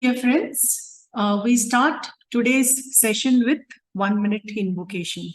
Dear friends, we start today's session with 1 minute invocation.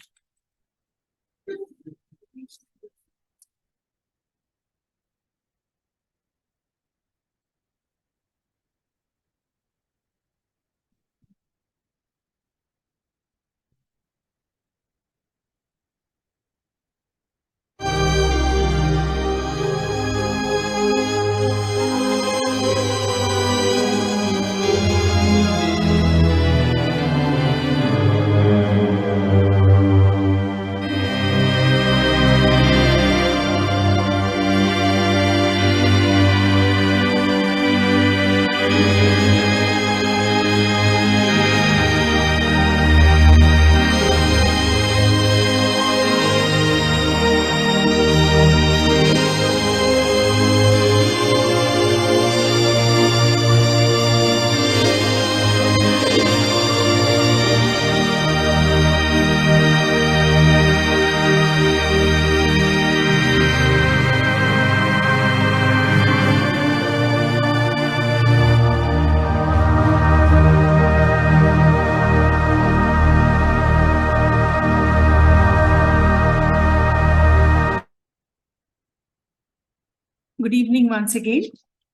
Good evening once again.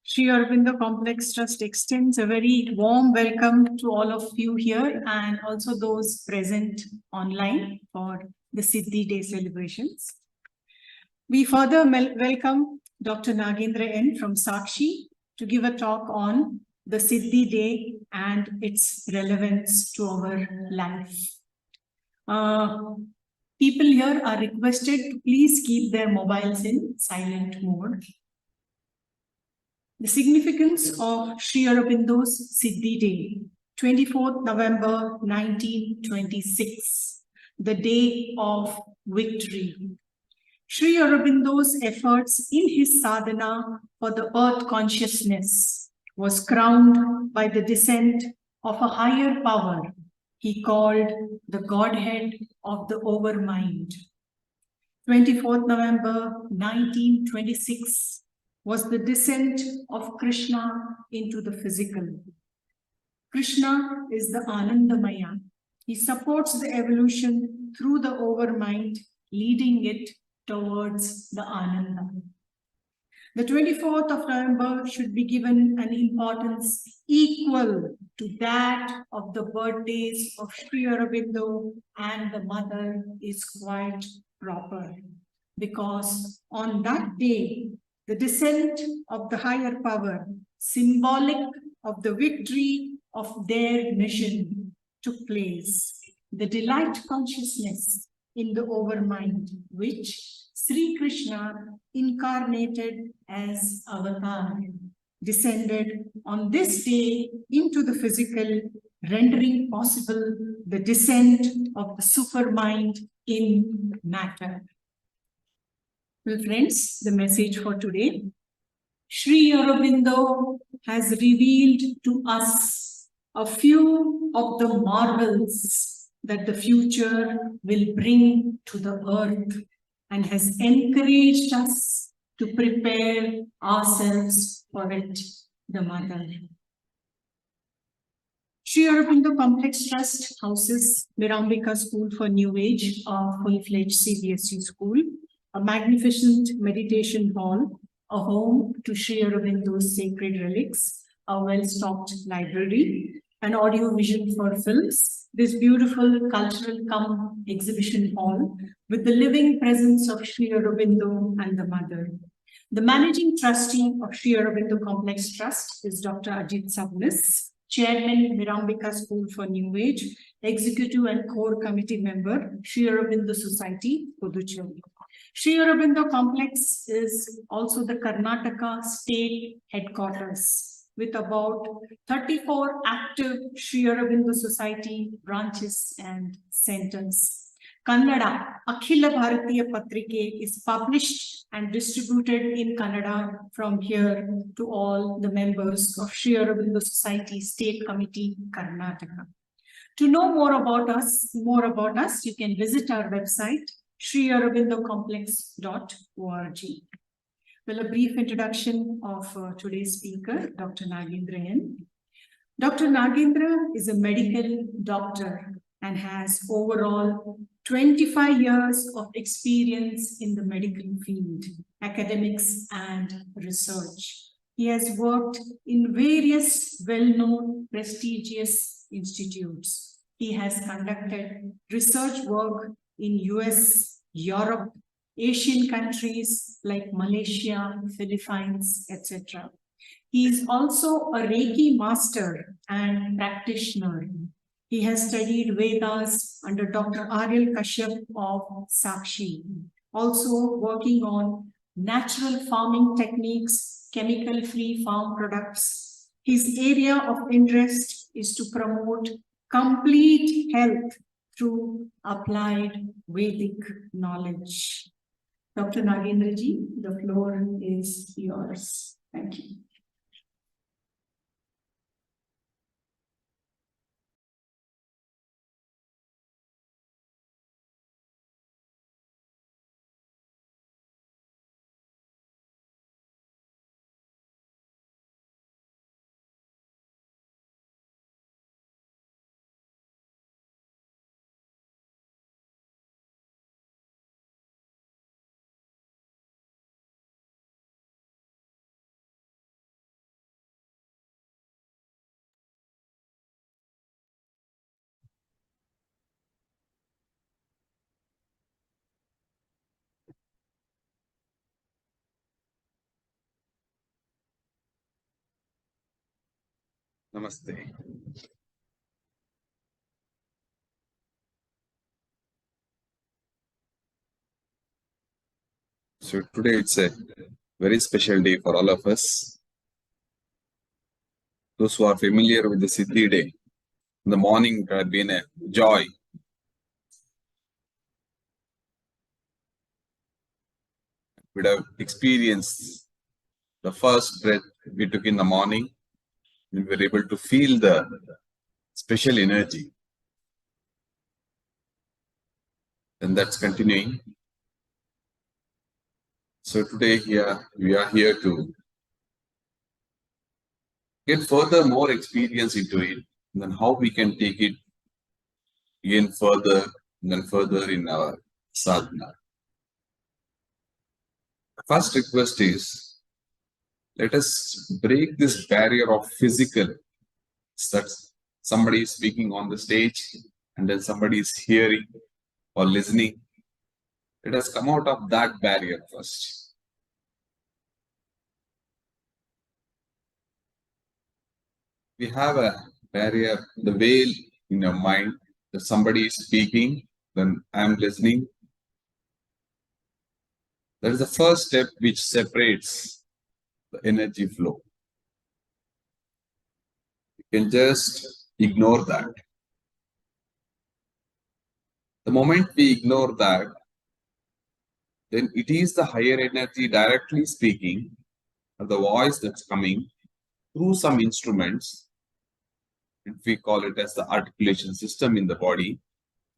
Sri Aurobindo Complex Trust extends a very warm welcome to all of you here and also those present online for the Siddhi Day celebrations. We further welcome Dr. Nagendra N from Sakshi to give a talk on the Siddhi Day and its relevance to our life. People here are requested to please keep their mobiles in silent mode. The significance of Sri Aurobindo's Siddhi Day, 24th November 1926, the day of victory. Sri Aurobindo's efforts in his sadhana for the earth consciousness was crowned by the descent of a higher power he called the Godhead of the Overmind. 24th November 1926 was the descent of Krishna into the physical. Krishna is the Anandamaya. He supports the evolution through the overmind, leading it towards the Ananda. The 24th of November should be given an importance equal to that of the birthdays of Sri Aurobindo and the mother is quite proper, because on that day, the descent of the higher power, symbolic of the victory of their mission, took place. The delight consciousness in the overmind, which Sri Krishna incarnated as Avatar, descended on this day into the physical, rendering possible the descent of the supermind in matter. Well, friends, the message for today. Sri Aurobindo has revealed to us a few of the marvels that the future will bring to the earth and has encouraged us to prepare ourselves for it, the mother. Sri Aurobindo Complex Trust houses Mirambika School for New Age, a full-fledged CBSE school, a magnificent meditation hall, a home to Sri Aurobindo's sacred relics, a well-stocked library, an audio vision for films, this beautiful cultural exhibition hall with the living presence of Sri Aurobindo and the mother. The managing trustee of Sri Aurobindo Complex Trust is Dr. Ajit Sabnis, Chairman, Mirambika School for New Age, Executive and Core Committee Member, Sri Aurobindo Society, Puducherry. Sri Aurobindo Complex is also the Karnataka state headquarters with about 34 active Sri Aurobindo Society branches and centers. Kannada, Akhila Bharatiya Patrike is published and distributed in Kannada from here to all the members of Sri Aurobindo Society State Committee, Karnataka. To know more about us, you can visit our website, sriaurobindocomplex.org. Well, a brief introduction of today's speaker, Dr. Nagendra N. Dr. Nagendra is a medical doctor and has overall 25 years of experience in the medical field, academics, and research. He has worked in various well-known prestigious institutes. He has conducted research work in US, Europe, Asian countries like Malaysia, Philippines, etc. He is also a Reiki master and practitioner. He has studied Vedas under Dr. Ariel Kashyap of Sakshi, also working on natural farming techniques, chemical-free farm products. His area of interest is to promote complete health through applied Vedic knowledge. Dr. Nagendra ji, the floor is yours. Thank you. Namaste. So today it's a very special day for all of us. Those who are familiar with the Siddhi day, in the morning it had been a joy. We'd have experienced the first breath we took in the morning. We were able to feel the special energy. And that's continuing. So today we are here to get further more experience into it, and then how we can take it again further and then further in our sadhana. The first request is, let us break this barrier of physical, that somebody is speaking on the stage and then somebody is hearing or listening. Let us come out of that barrier first. We have a barrier, the veil in your mind, that somebody is speaking, then I am listening. That is the first step which separates the energy flow. You can just ignore that. The moment we ignore that, then it is the higher energy directly speaking, or the voice that's coming through some instruments. If we call it as the articulation system in the body,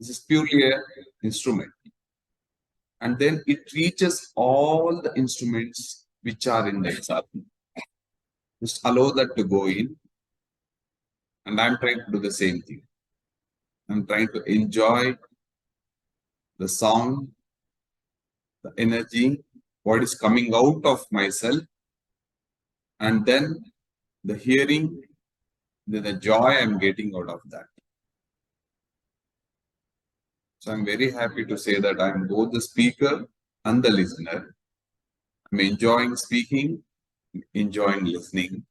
this is purely an instrument. And then it reaches all the instruments which are in the sadhana. Just allow that to go in. And I'm trying to do the same thing. I'm trying to enjoy the sound, the energy, what is coming out of myself, and then the hearing, the joy I'm getting out of that. So I'm very happy to say that I'm both the speaker and the listener. I'm enjoying speaking, enjoying listening,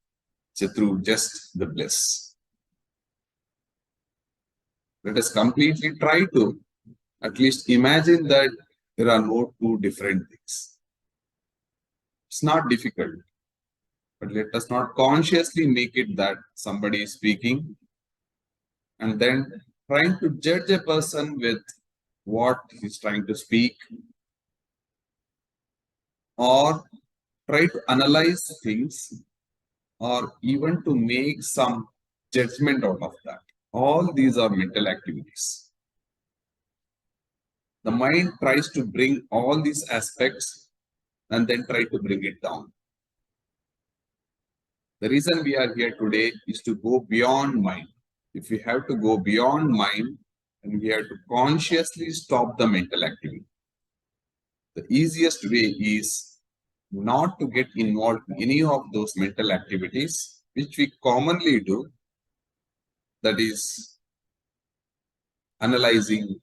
so through just the bliss. Let us completely try to at least imagine that there are no two different things. It's not difficult, but let us not consciously make it that somebody is speaking and then trying to judge a person with what he's trying to speak, or try to analyze things, or even to make some judgment out of that. All these are mental activities. The mind tries to bring all these aspects and then try to bring it down. The reason we are here today is to go beyond mind. If we have to go beyond mind, then we have to consciously stop the mental activity. The easiest way is not to get involved in any of those mental activities, which we commonly do, that is analyzing,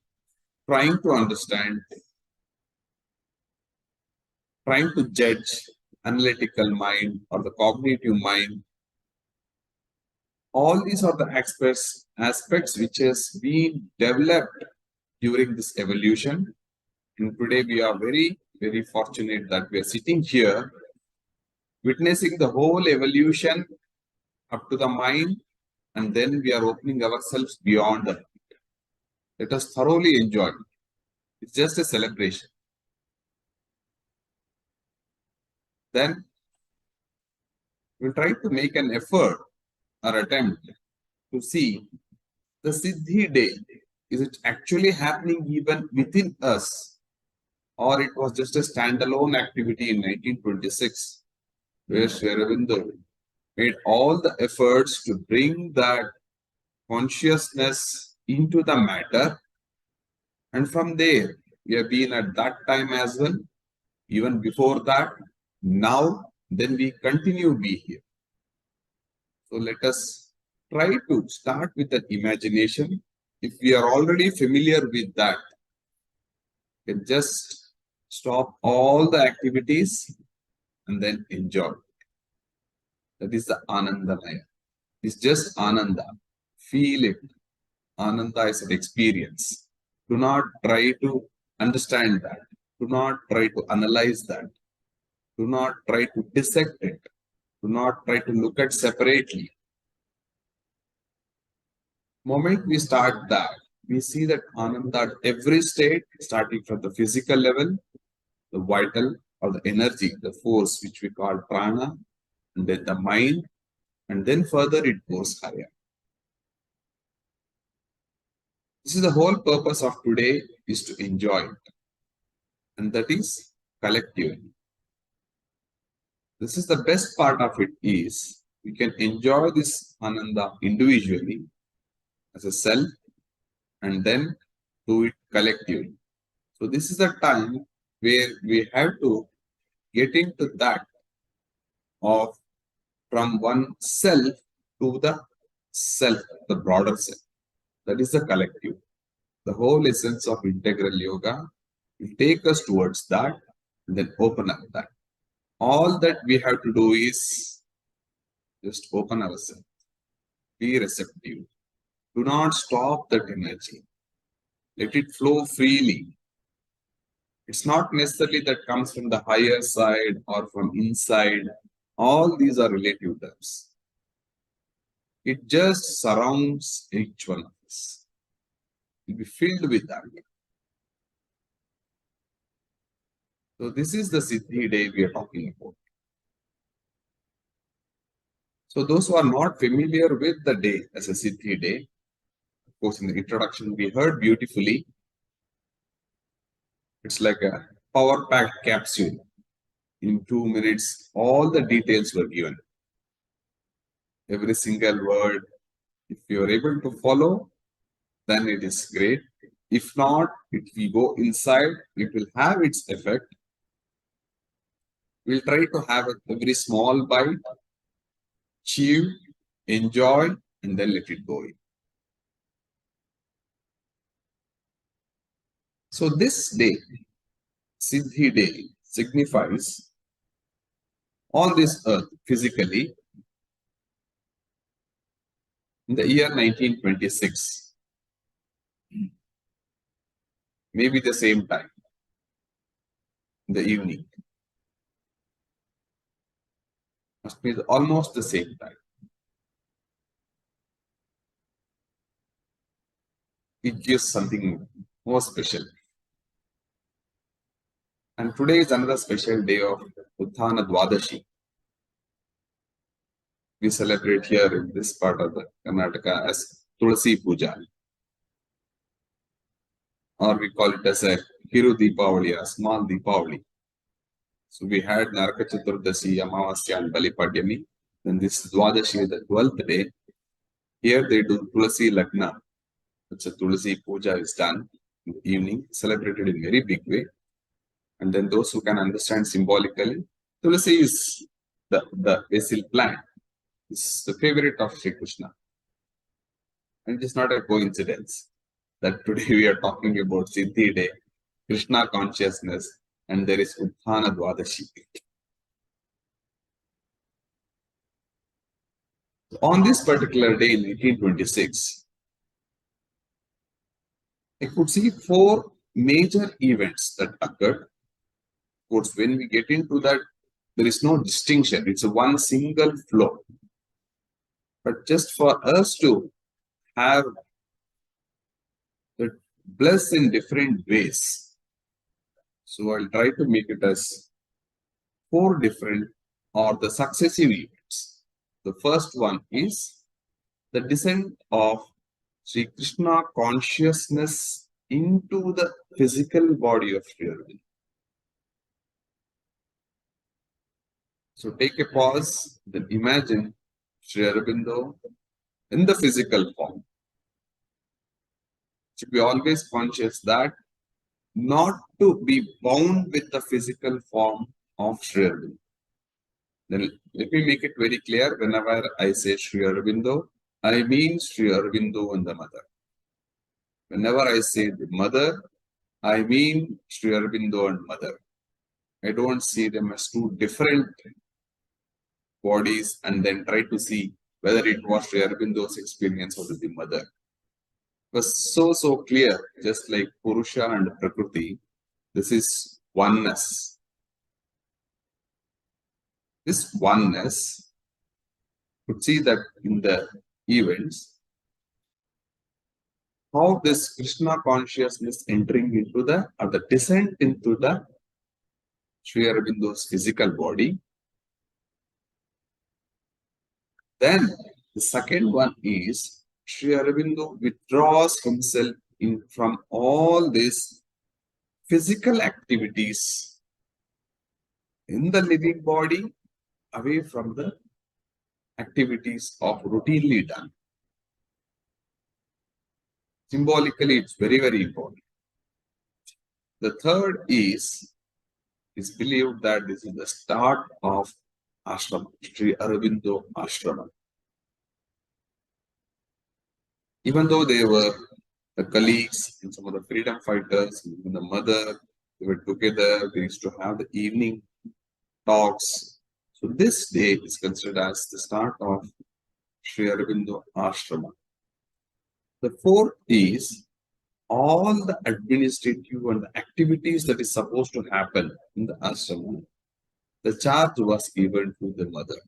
trying to understand, trying to judge, analytical mind or the cognitive mind. All these are the aspects which has been developed during this evolution. And today we are very, very fortunate that we are sitting here witnessing the whole evolution up to the mind, and then we are opening ourselves beyond that. Let us thoroughly enjoy. It's just a celebration. Then we'll try to make an effort or attempt to see the Siddhi day. Is it actually happening even within us? Or it was just a standalone activity in 1926, where Sri Aurobindo made all the efforts to bring that consciousness into the matter. And from there, we have been at that time as well, even before that, now, then we continue to be here. So let us try to start with an imagination. If we are already familiar with that, then just stop all the activities and then enjoy. That is the Anandamaya. It's just Ananda. Feel it. Ananda is an experience. Do not try to understand that. Do not try to analyze that. Do not try to dissect it. Do not try to look at separately. Moment we start that, we see that Ananda at every state, starting from the physical level, the vital or the energy, the force which we call prana, and then the mind, and then further it goes higher. This is the whole purpose of today, is to enjoy it. And that is collective. This is the best part of it is, we can enjoy this Ananda individually as a self and then do it collectively. So this is the time where we have to get into that of from one self to the self, the broader self. That is the collective. The whole essence of integral yoga will take us towards that and then open up that. All that we have to do is just open ourselves, be receptive. Do not stop that energy. Let it flow freely. It's not necessarily that comes from the higher side or from inside. All these are relative terms. It just surrounds each one of us. You'll be filled with that. So this is the Siddhi day we are talking about. So those who are not familiar with the day as a Siddhi day, of course in the introduction we heard beautifully, it's like a power-packed capsule. In 2 minutes, all the details were given. Every single word. If you are able to follow, then it is great. If not, if we go inside, it will have its effect. We'll try to have every small bite, chew, enjoy, and then let it go in. So this day, Siddhi day, signifies on this earth physically in the year 1926, maybe the same time, in the evening. Must be almost the same time. It gives something more special. And today is another special day of Utthana Dwadashi. We celebrate here in this part of the Karnataka as Tulsi Puja. Or we call it as a Hiru Deepavali, a small Deepavali. So we had Naraka Chaturdashi, Amavasya and Bali Padyami. Then this Dwadashi, the 12th day, here they do Tulasi Lagna. It's a Tulasi Puja is done in the evening, celebrated in a very big way. And then those who can understand symbolically, Tulasi is the basil plant. It's the favorite of Sri Krishna. And it is not a coincidence that today we are talking about Siddhi Day, Krishna consciousness, and there is Utthana Dwadashi. On this particular day in 1826, I could see four major events that occurred. Of course, when we get into that, there is no distinction. It's a one single flow. But just for us to have it blessed in different ways, so I'll try to make it as four different or the successive events. The first one is the descent of Sri Krishna consciousness into the physical body of Sri Aurobindo. So take a pause, then imagine Sri Aurobindo in the physical form. Should be always conscious that not to be bound with the physical form of Sri Aurobindo. Then let me make it very clear, whenever I say Sri Aurobindo, I mean Sri Aurobindo and the mother. Whenever I say the mother, I mean Sri Aurobindo and mother. I don't see them as two different bodies and then try to see whether it was Sri Aurobindo's experience or the mother. It was so clear, just like Purusha and Prakriti, this is oneness. This oneness, you could see that in the events, how this Krishna consciousness entering into the descent into the Sri Aurobindo's physical body. Then the second one is Sri Aurobindo withdraws himself from all these physical activities in the living body, away from the activities of routinely done. Symbolically, it's very important. The third is believed that this is the start of ashrama, Sri Aurobindo Ashrama. Even though they were the colleagues and some of the freedom fighters, even the mother, they were together, they used to have the evening talks. So this day is considered as the start of Sri Aurobindo Ashrama. The fourth is all the administrative and the activities that is supposed to happen in the ashrama. The charge was given to the mother.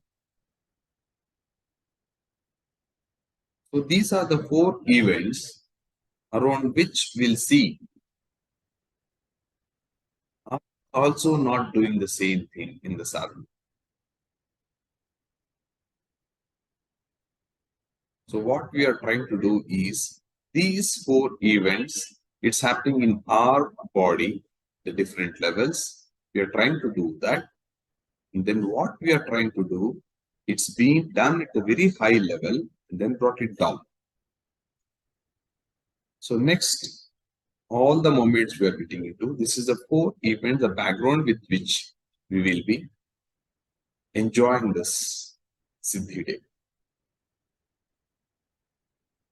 So these are the four events around which we'll see also not doing the same thing in the sadhana. So what we are trying to do is these four events, it's happening in our body, the different levels. We are trying to do that. And then what we are trying to do, it's being done at a very high level and then brought it down. So next, all the moments we are getting into, this is the four events, the background with which we will be enjoying this Siddhi Day.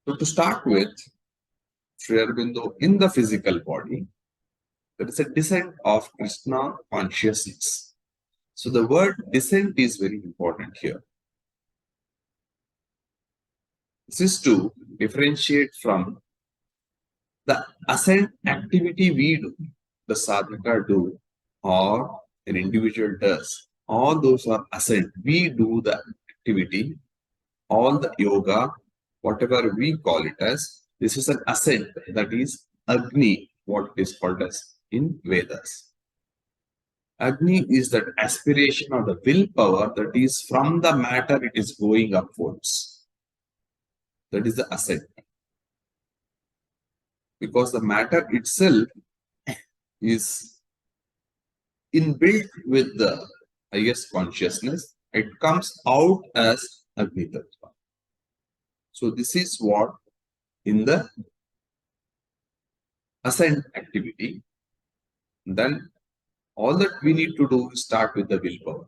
So to start with, Sri Aurobindo in the physical body, there is a descent of Krishna consciousness. So the word descent is very important here. This is to differentiate from the ascent activity we do, the sadhaka do, or an individual does. All those are ascent. We do the activity, all the yoga, whatever we call it as, this is an ascent, that is Agni, what is called as in Vedas. Agni is that aspiration or the willpower that is from the matter, it is going upwards. That is the ascent. Because the matter itself is inbuilt with the highest consciousness, it comes out as Agni Tattva. So this is what in the ascent activity. Then all that we need to do is start with the willpower.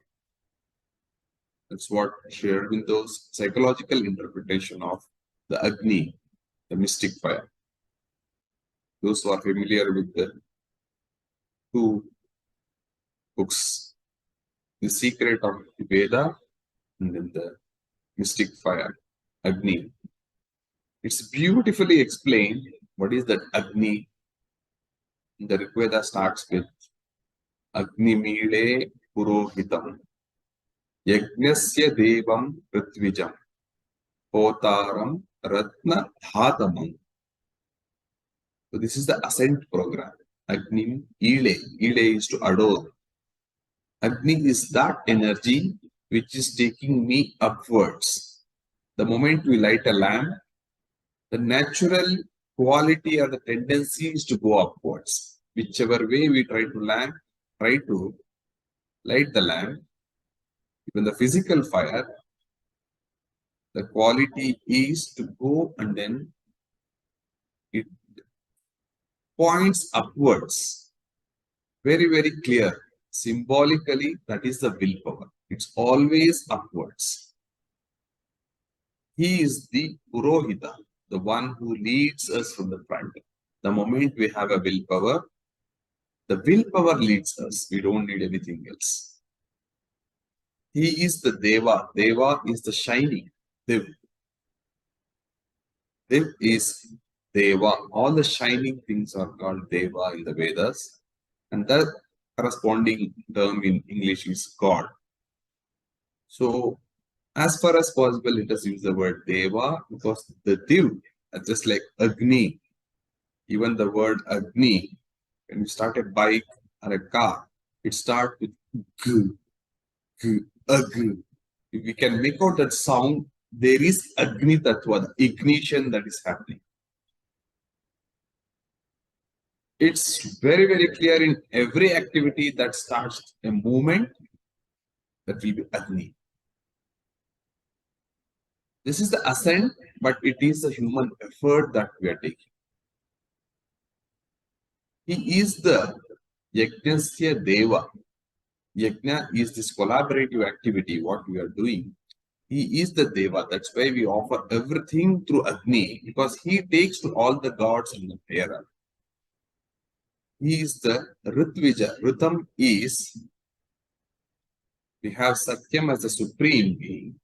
That's what Sri Aurobindo's psychological interpretation of the Agni, the mystic fire. Those who are familiar with the two books, The Secret of the Veda and then the mystic fire, Agni. It's beautifully explained what is that Agni. The Rig Veda starts with Agni Mile Purohitam Yajnasya Devam Prithvijam Hotaram Ratna Dhatamam. So this is the ascent program. Agni Ile. Ile is to adore. Agni is that energy which is taking me upwards. The moment we light a lamp, the natural quality or the tendency is to go upwards. Whichever way we try to light the lamp, even the physical fire, the quality is to go and then it points upwards. Very, very clear. Symbolically, that is the willpower. It's always upwards. He is the Purohita, the one who leads us from the front. The moment we have a willpower, the willpower leads us. We don't need anything else. He is the Deva. Deva is the shining. Dev. Dev is Deva. All the shining things are called Deva in the Vedas. And the corresponding term in English is God. So, as far as possible, let us use the word Deva because the Div, just like Agni, even the word Agni, when you start a bike or a car, it starts with G, G, Agni. If we can make out that sound, there is Agni Tattva, the ignition that is happening. It's very, very clear in every activity that starts a movement, that will be Agni. This is the ascent, but it is the human effort that we are taking. He is the Yajnasya Deva. Yajna is this collaborative activity, what we are doing. He is the Deva. That's why we offer everything through Agni, because he takes to all the gods in the prayer. He is the Ritvija. Ritam is, we have Satyam as the supreme being,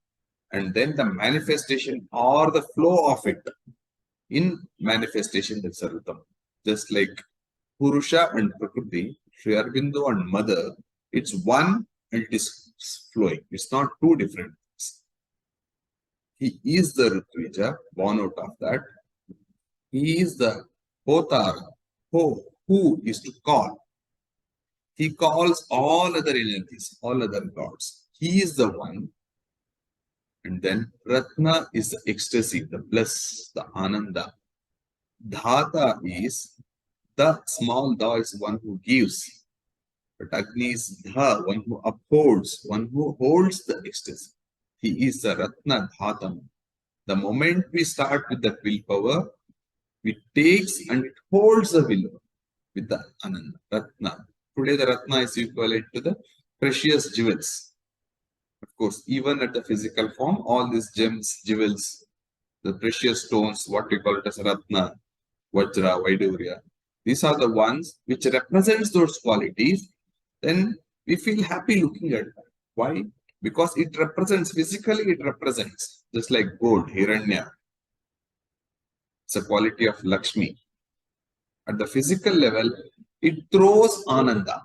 and then the manifestation or the flow of it. In manifestation, that's a Ritam. Just like Purusha and Prakriti, Sri Aurobindo and Mother, it's one and it is flowing. It's not two different things. He is the Ritvija, born out of that. He is the Hotara, who is to call. He calls all other energies, all other gods. He is the one. And then Ratna is the ecstasy, the bliss, the Ananda. Dhata is the small da is one who gives. But Agni is Dha, one who upholds, one who holds the ecstasy. He is the Ratna Dhatam. The moment we start with the willpower, it takes and it holds the will with the Ananda, Ratna. Today the Ratna is equivalent to the precious jewels. Of course, even at the physical form, all these gems, jewels, the precious stones, what we call it as Ratna, Vajra, Vaidurya, these are the ones which represents those qualities. Then we feel happy looking at that. Why? Because it represents, physically it represents, just like gold, Hiranya. It's a quality of Lakshmi. At the physical level, it throws Ananda.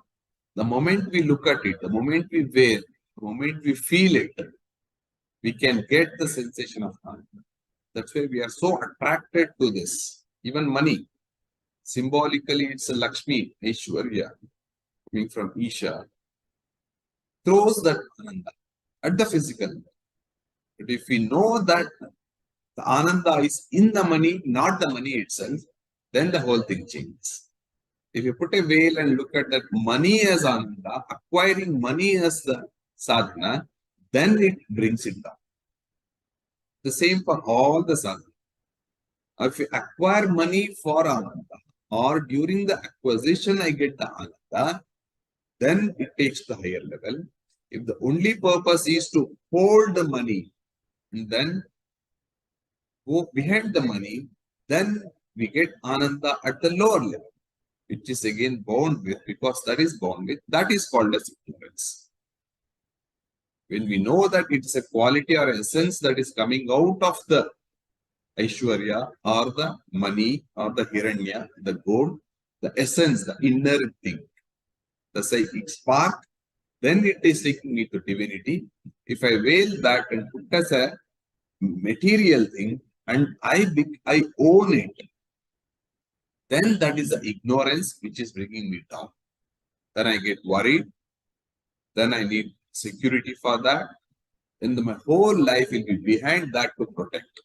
The moment we look at it, the moment we wear, the moment we feel it, we can get the sensation of Ananda. That's why we are so attracted to this. Even money. Symbolically, it's a Lakshmi, Aishwarya, coming from Isha. Throws that Ananda at the physical level. But if we know that the Ananda is in the money, not the money itself, then the whole thing changes. If you put a veil and look at that money as Ananda, acquiring money as the sadhana, then it brings it down. The same for all the sadhana. If you acquire money for ananda, or during the acquisition I get the ananda, then it takes the higher level. If the only purpose is to hold the money and then go behind the money, then we get ananda at the lower level, which is again born with, because that is born with, that is called as ignorance. When we know that it is a quality or essence that is coming out of the Aishwarya or the money or the Hiranya, the gold, the essence, the inner thing, the psychic spark, then it is taking me to divinity. If I veil that and put as a material thing and I own it, then that is the ignorance which is bringing me down. Then I get worried. Then I need security for that. Then my whole life will be behind that to protect.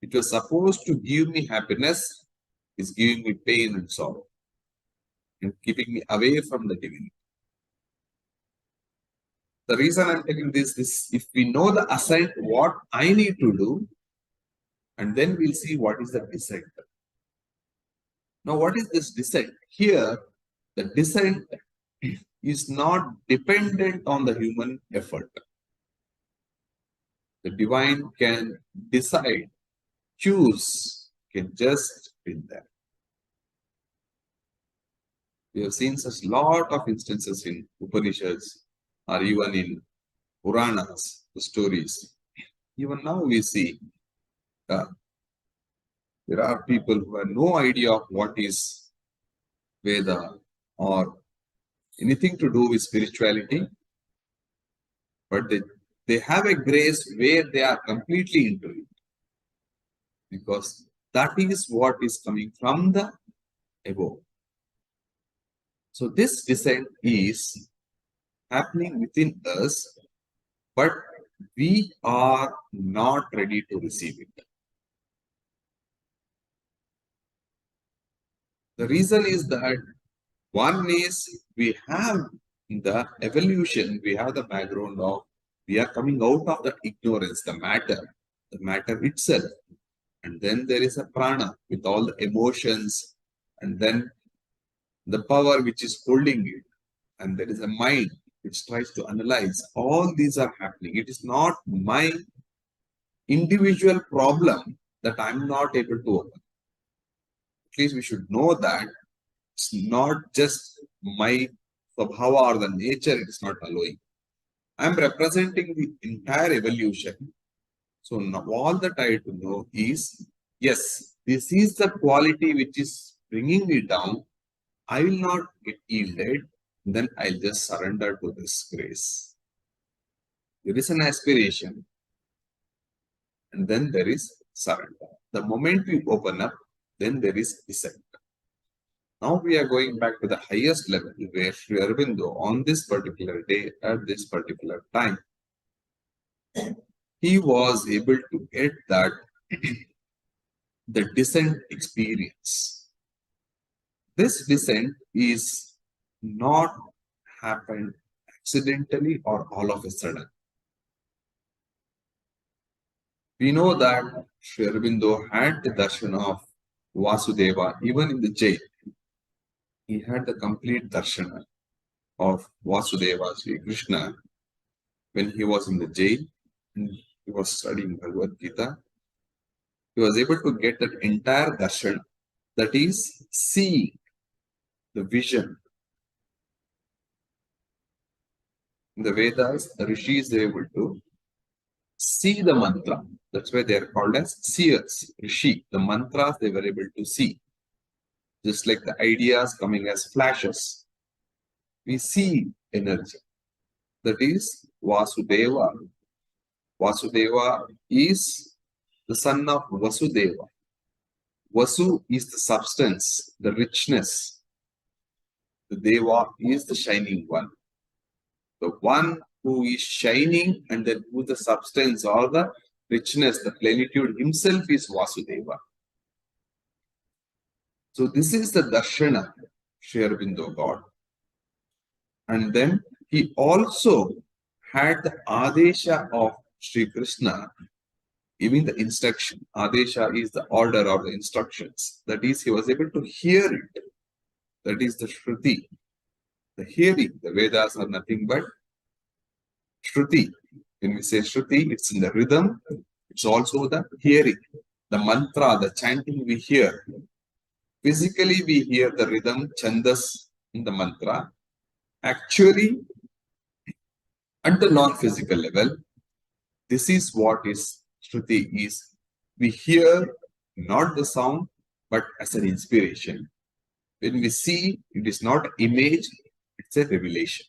It was supposed to give me happiness, is giving me pain and sorrow and keeping me away from the divinity. The reason I'm telling this is if we know the ascent, what I need to do, and then we'll see what is the descent. Now, what is this descent? Here, the descent is not dependent on the human effort. The divine can decide, choose, can just be there. We have seen such lot of instances in Upanishads or even in Puranas, the stories. Even now we see there are people who have no idea of what is Veda or anything to do with spirituality, but they have a grace where they are completely into it. Because that is what is coming from the above. So this descent is happening within us, but we are not ready to receive it. The reason is that one is we have the evolution, we have the background of, we are coming out of the ignorance, the matter itself. And then there is a prana with all the emotions, and then the power which is holding it. And there is a mind which tries to analyze. All these are happening. It is not my individual problem that I'm not able to open. At least we should know that it's not just my swabhava or the nature, it is not allowing. I'm representing the entire evolution. So now all that I have to know is, yes, this is the quality which is bringing me down. I will not get yielded. Then I'll just surrender to this grace. There is an aspiration, and then there is surrender. The moment we open up, then there is descent. Now we are going back to the highest level where Sri Aurobindo on this particular day at this particular time, he was able to get that the descent experience. This descent is not happened accidentally or all of a sudden. We know that Sri Aurobindo had the darshan of Vasudeva even in the jail. He had the complete darshan of Vasudeva, Sri Krishna, when he was in the jail and he was studying Bhagavad Gita. He was able to get that entire darshan, that is, seeing the vision. In the Vedas, the rishis are able to see the mantra. That's why they are called as seers, rishi. The mantras they were able to see. Just like the ideas coming as flashes. We see energy. That is Vasudeva. Vasudeva is the son of Vasudeva. Vasu is the substance, the richness. The Deva is the shining one. The one who is shining and then who the substance or the richness, the plenitude himself is Vasudeva. So this is the darshana Sri Aurobindo got. And then he also had the Adesha of Sri Krishna, giving the instruction. Adesha is the order or the instructions. That is, he was able to hear it. That is the Shruti, the hearing. The Vedas are nothing but Shruti. When we say Shruti, it's in the rhythm, it's also the hearing. The mantra, the chanting we hear. Physically, we hear the rhythm, chandas in the mantra. Actually, at the non-physical level, this is what is Shruti is. We hear not the sound, but as an inspiration. When we see, it is not an image, it's a revelation.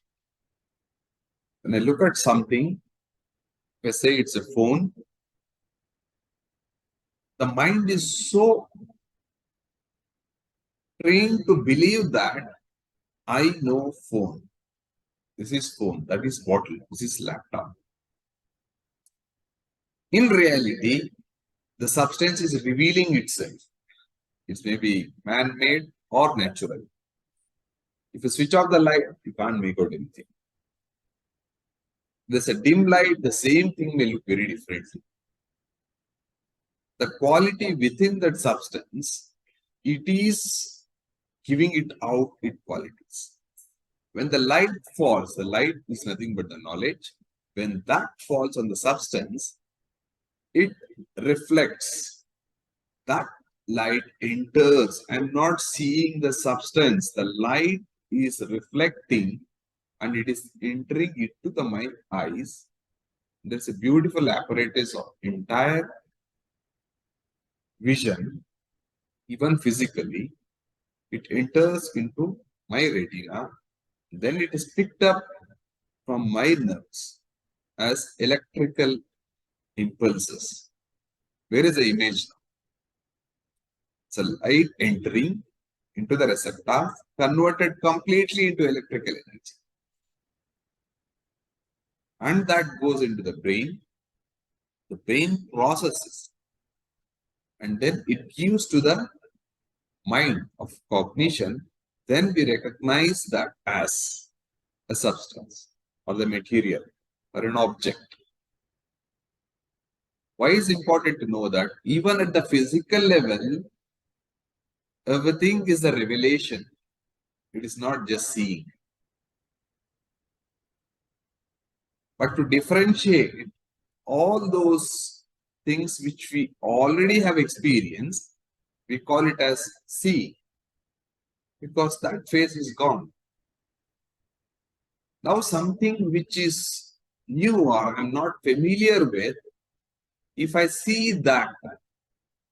When I look at something, if I say it's a phone, the mind is so trained to believe that I know phone. This is phone, that is bottle, this is laptop. In reality, the substance is revealing itself. It may be man-made or natural. If you switch off the light, you can't make out anything. There's a dim light, the same thing may look very differently. The quality within that substance, it is giving it out its qualities. When the light falls, the light is nothing but the knowledge. When that falls on the substance, it reflects. That light enters. I'm not seeing the substance. The light is reflecting and it is entering into my eyes. There's a beautiful apparatus of entire vision, even physically. It enters into my retina. Then it is picked up from my nerves as electrical impulses. Where is the image now? It's a light entering into the receptor, converted completely into electrical energy. And that goes into the brain. The brain processes. And then it gives to the mind of cognition. Then we recognize that as a substance or the material or an object. Why is it important to know that even at the physical level, everything is a revelation. It is not just seeing. But to differentiate all those things which we already have experienced, we call it as see, because that phase is gone. Now something which is new or I'm not familiar with, if I see that,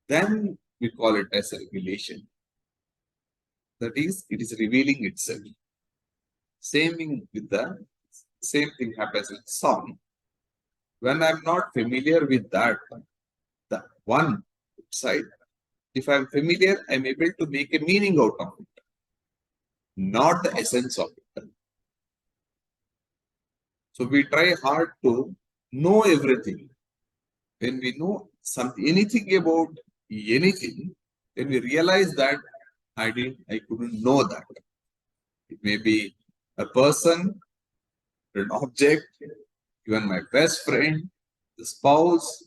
then we call it as a revelation. That is, it is revealing itself. Same thing happens with sound. When I'm not familiar with that, the one side, if I'm familiar, I'm able to make a meaning out of it, not the essence of it. So we try hard to know everything. When we know anything about anything, then we realize that I couldn't know that. It may be a person, an object, even my best friend, the spouse,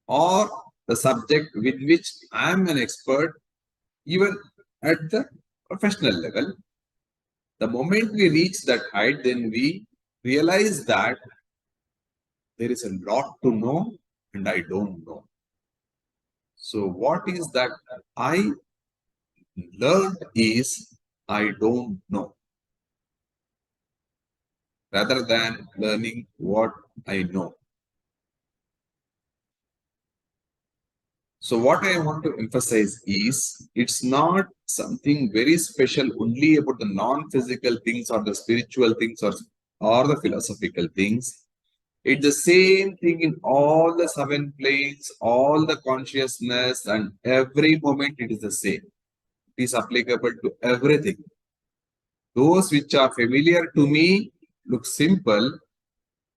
or the subject with which I am an expert, even at the professional level. The moment we reach that height, then we realize that there is a lot to know and I don't know. So what is that I learned is I don't know, rather than learning what I know. So what I want to emphasize is it's not something very special only about the non-physical things or the spiritual things or the philosophical things. It's the same thing in all the seven planes, all the consciousness, and every moment it is the same. It is applicable to everything. Those which are familiar to me look simple.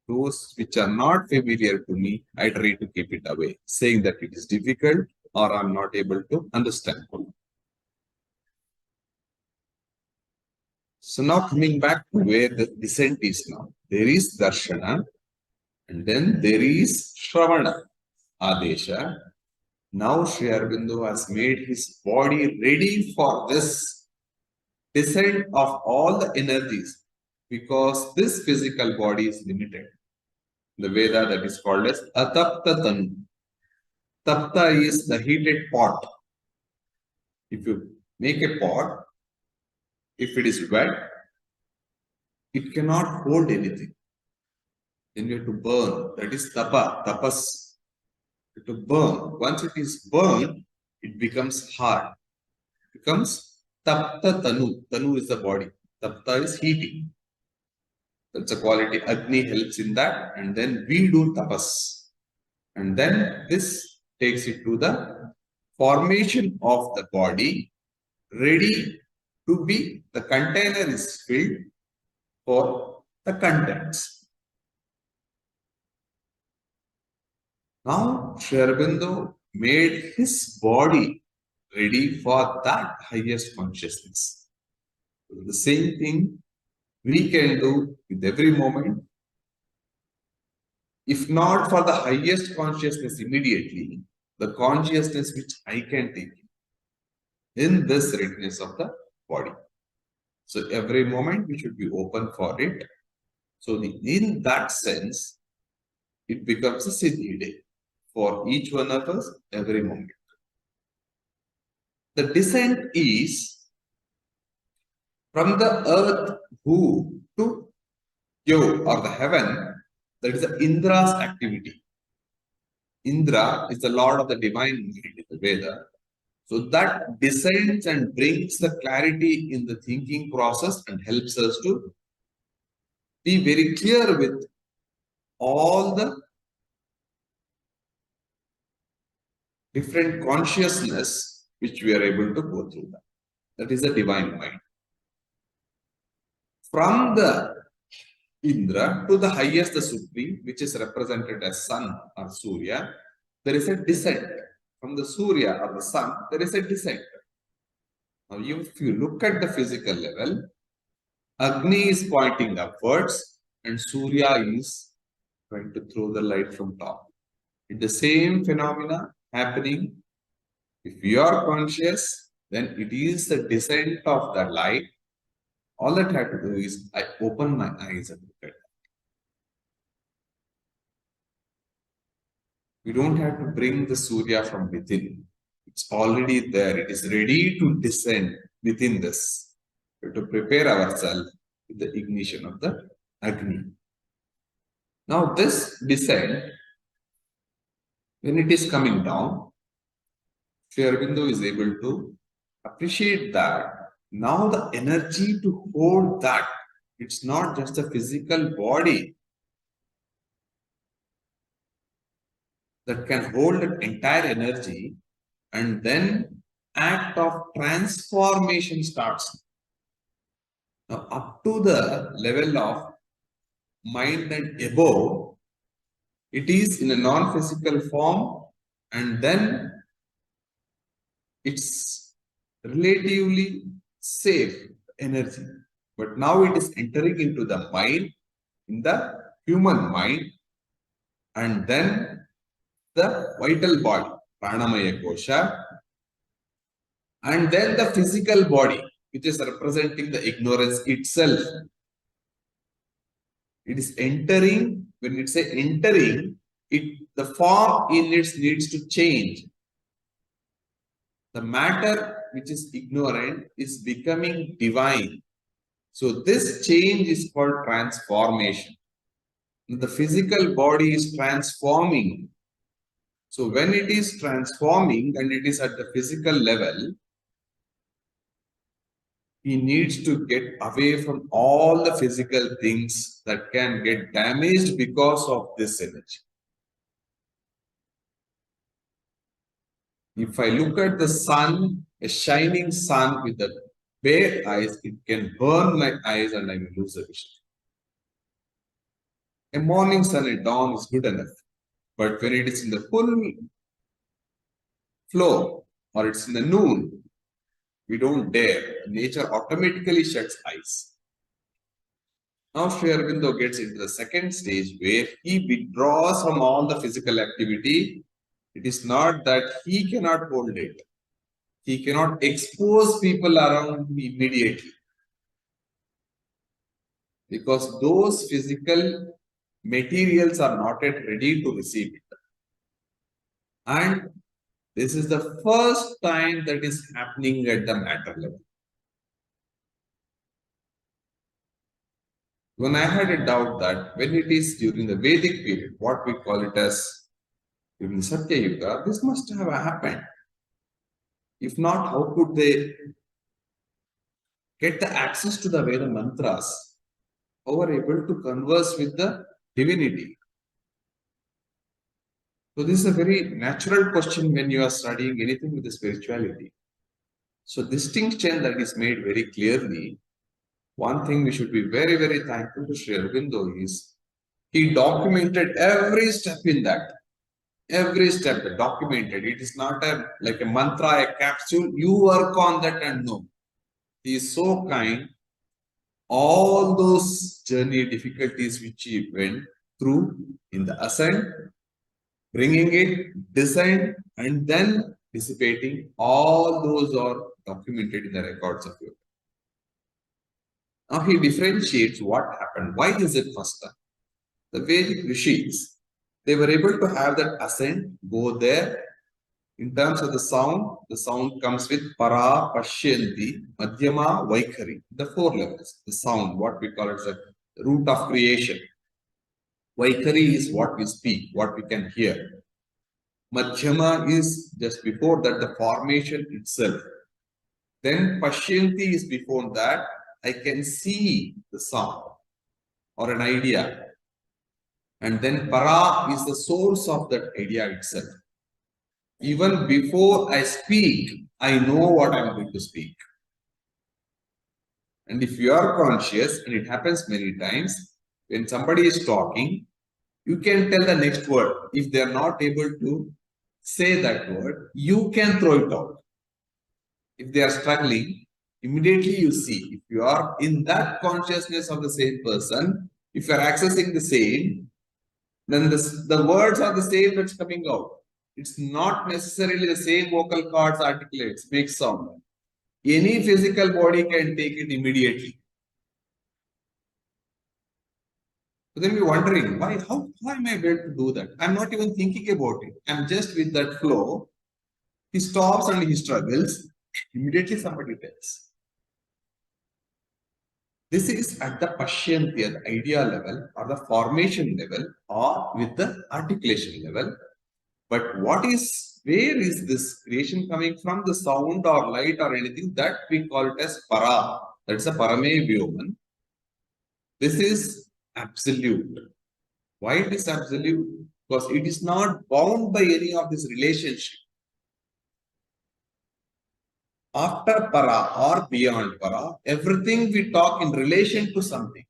Those which are not familiar to me, I try to keep it away, saying that it is difficult or I'm not able to understand. So now coming back to where the descent is now. There is Darshana and then there is Shravana, Adesha. Now Sri Aurobindo has made his body ready for this descent of all the energies because this physical body is limited. The Veda that is called as Atapta Tanu. Tapta is the heated pot. If you make a pot, if it is wet, it cannot hold anything. Then you have to burn. That is tapa, tapas. You have to burn. Once it is burned, it becomes hard. It becomes tapta tanu. Tanu is the body. Tapta is heating. That's a quality. Agni helps in that. And then we do tapas. And then this takes it to the formation of the body, ready to be, the container is filled for the contents. Now, Sri Aurobindo made his body ready for that highest consciousness. The same thing we can do with every moment. If not for the highest consciousness immediately, the consciousness which I can take in this readiness of the body. So every moment we should be open for it. So in that sense, it becomes a Siddhi day for each one of us every moment. The descent is from the earth who to Yo or the heaven. That is the Indra's activity. Indra is the lord of the divine mind in the Veda. So that descends and brings the clarity in the thinking process and helps us to be very clear with all the different consciousness which we are able to go through that. That is the divine mind. From the Indra to the highest, the supreme, which is represented as sun or Surya, there is a descent. From the Surya or the sun, there is a descent. Now, if you look at the physical level, Agni is pointing upwards and Surya is trying to throw the light from top. It's the same phenomena happening. If you are conscious, then it is the descent of the light. All that I have to do is I open my eyes and look at it. We don't have to bring the Surya from within. It's already there. It is ready to descend within this. We have to prepare ourselves with the ignition of the Agni. Now this descent, when it is coming down, Sri Aurobindo is able to appreciate that now the energy to hold that, it's not just a physical body that can hold that entire energy, and then act of transformation starts. Now up to the level of mind and above, it is in a non-physical form, and then it's relatively safe energy. But now it is entering into the mind, in the human mind, and then the vital body, Pranamaya Kosha, and then the physical body, which is representing the ignorance itself. It is entering, when it say entering, the form in it needs to change. The matter which is ignorant is becoming divine. So this change is called transformation. The physical body is transforming. So when it is transforming and it is at the physical level, he needs to get away from all the physical things that can get damaged because of this energy. If I look at the sun, a shining sun with the bare eyes, it can burn my eyes and I will lose the vision. A morning sun at dawn is good enough. But when it is in the full flow or it's in the noon, we don't dare. Nature automatically shuts eyes. Now Sri Aurobindo gets into the second stage where he withdraws from all the physical activity. It is not that he cannot hold it. He cannot expose people around him immediately, because those physical materials are not yet ready to receive it. And this is the first time that is happening at the matter level. When I had a doubt that when it is during the Vedic period, what we call it as during Satya Yuga, this must have happened. If not, how could they get the access to the Veda mantras? How were able to converse with the divinity? So this is a very natural question when you are studying anything with the spirituality. So distinction that is made very clearly. One thing we should be very, very thankful to Sri Aurobindo is he documented every step in that. Every step documented. It is not like a mantra, a capsule. You work on that and know. He is so kind. All those journey difficulties which he went through in the ascent, bringing it, descent, and then dissipating, all those are documented in the records of yoga. Now he differentiates what happened. Why is it first time? The Vedic rishis, they were able to have that ascent, go there. In terms of the sound comes with para, pashyanti, madhyama, vaikhari, the four levels. The sound, what we call it as the root of creation. Vaikhari is what we speak, what we can hear. Madhyama is just before that, the formation itself. Then pashyanti is before that, I can see the sound or an idea. And then para is the source of that idea itself. Even before I speak, I know what I'm going to speak. And if you are conscious, and it happens many times, when somebody is talking, you can tell the next word. If they are not able to say that word, you can throw it out. If they are struggling, immediately you see. If you are in that consciousness of the same person, if you are accessing the same, then the words are the same that's coming out. It's not necessarily the same vocal cords articulates, makes sound. Any physical body can take it immediately. So then we're wondering, why, how am I able to do that? I'm not even thinking about it. I'm just with that flow. He stops and he struggles. Immediately somebody tells. This is at the pashyanti, at the idea level, or the formation level, or with the articulation level. But where is this creation coming from? The sound or light or anything, that we call it as para. That's a parame vyoman. This is absolute. Why it is absolute? Because it is not bound by any of this relationship. After para or beyond para, everything we talk in relation to something.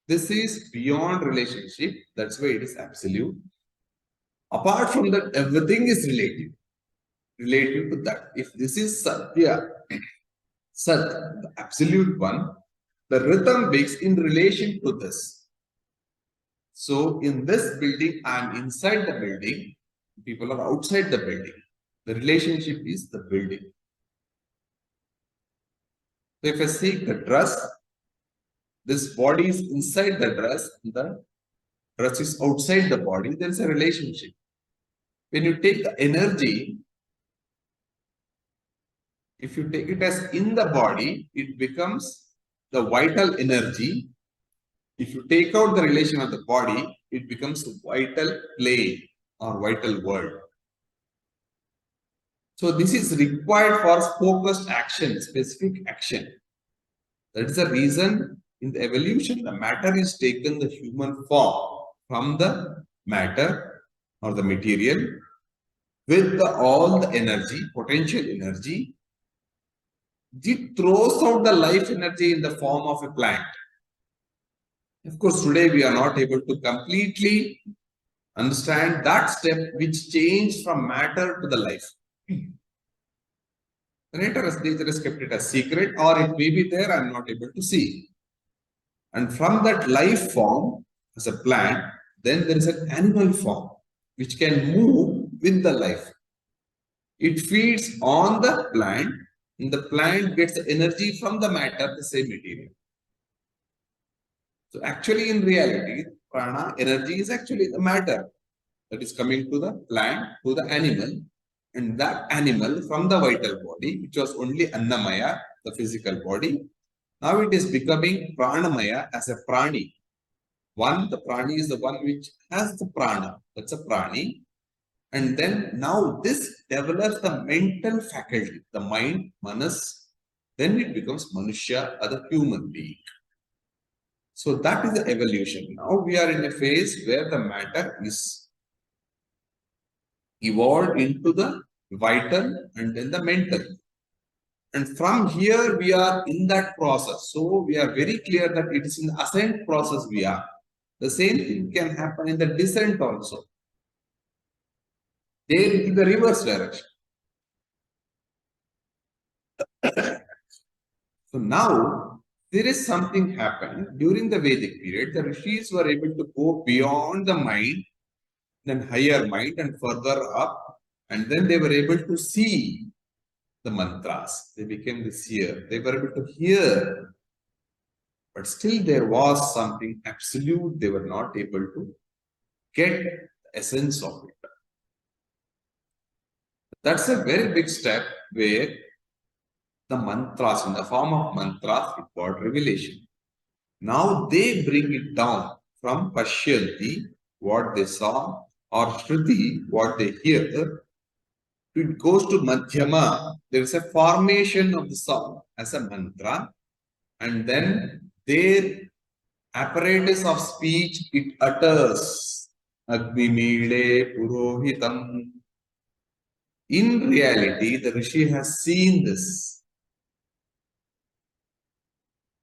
This is beyond relationship. That's why it is absolute. Apart from that, everything is relative. Relative to that. If this is Satya, Sat, the absolute one, the rhythm makes in relation to this. So in this building, I am inside the building. People are outside the building. The relationship is the building. So if I see the dress, this body is inside the dress, the dress is outside the body, there is a relationship. When you take the energy, if you take it as in the body, it becomes the vital energy. If you take out the relation of the body, it becomes the vital plane or vital world. So this is required for focused action, specific action. That is the reason in the evolution, the matter is taken the human form from the matter or the material with all the energy, potential energy. It throws out the life energy in the form of a plant. Of course, today we are not able to completely understand that step which changed from matter to the life. The nature has kept it a secret, or it may be there, I am not able to see. And from that life form as a plant, then there is an animal form which can move with the life. It feeds on the plant, and the plant gets the energy from the matter, the same material. So actually, in reality, prana energy is actually the matter that is coming to the plant, to the animal, and that animal from the vital body, which was only Annamaya, the physical body, now it is becoming Pranamaya as a prani. One, the prani is the one which has the prana, that's a prani. And then now this develops the mental faculty, the mind, manas, then it becomes Manushya, or the human being. So that is the evolution. Now we are in a phase where the matter is evolved into the vital and then the mental. And from here we are in that process. So we are very clear that it is in the ascent process we are. The same thing can happen in the descent also. There in the reverse direction. So now there is something happened during the Vedic period. The rishis were able to go beyond the mind, then higher mind and further up, and then they were able to see the mantras. They became the seer. They were able to hear, but still there was something absolute. They were not able to get the essence of it. That's a very big step where the mantras, in the form of mantras, it got revelation. Now they bring it down from Pashyanti, what they saw, or Shruti, what they hear. It goes to Madhyama. There is a formation of the sound as a mantra, and then their apparatus of speech, it utters Agnimile Purohitam. In reality, the Rishi has seen this.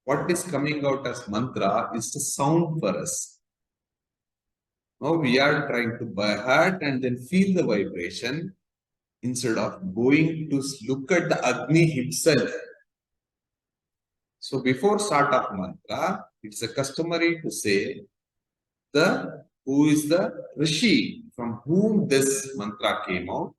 What is coming out as mantra is the sound for us. Now we are trying to by heart and then feel the vibration instead of going to look at the Agni himself. So before start of mantra, it's a customary to say who is the Rishi from whom this mantra came out.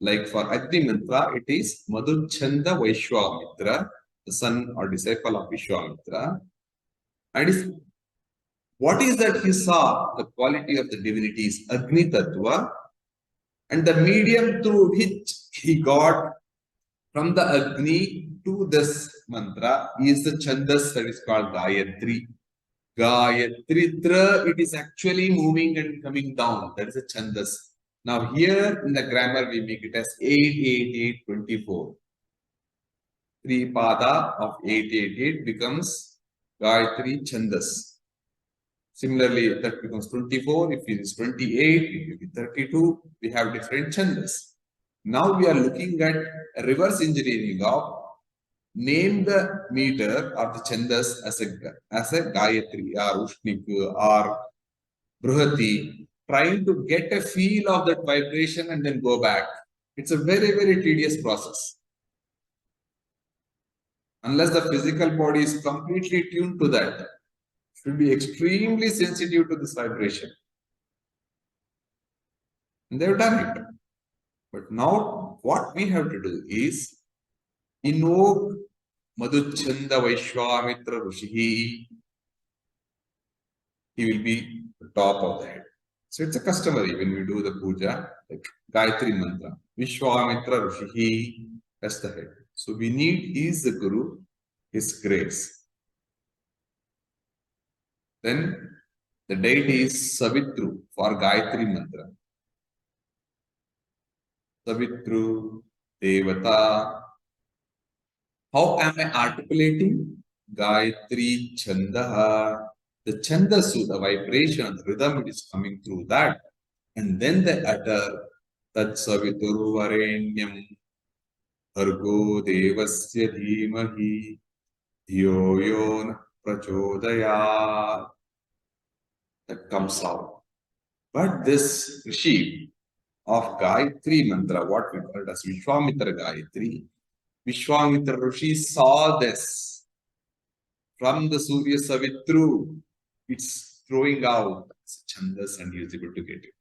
Like for Agni mantra, it is Madhuchanda Vaishwamitra, the son or disciple of Vishwamitra. And what is that he saw? The quality of the divinity is Agni Tattva, and the medium through which he got from the Agni to this mantra is the Chandas that is called Gayatri. Gayatritra, it is actually moving and coming down. That is a Chandas. Now here in the grammar we make it as 888 24. Three pada of 888 becomes Gayatri Chandas. Similarly, that becomes 24. If it is 28, it will be 32. We have different chandas. Now we are looking at a reverse engineering of name the meter of the chandas as a Gayatri or Ushnik or Bruhati, trying to get a feel of that vibration and then go back. It's a very, very tedious process. Unless the physical body is completely tuned to that, should be extremely sensitive to this vibration. And they've done it. But now what we have to do is invoke Madhuchanda Vaishwamitra Rishi. He will be the top of the head. So it's a customary when we do the puja, like Gayatri mantra. Vishwamitra Rishi, that's the head. So we need his the Guru, his grace. Then the deity is Savitru for Gayatri mantra. Savitru, Devata. How am I articulating? Gayatri Chandaha. The Chandasu, the vibration, the rhythm is coming through that. And then they utter Tat Savituru Varenyam Bhargo Devasya Dhimahi Dhiyo Yon Prachodaya. That comes out. But this Rishi of Gayatri mantra, what we call it as Vishwamitra Gayatri, Vishwamitra Rishi saw this from the Surya Savitru, it's throwing out chandas and he is able to get it.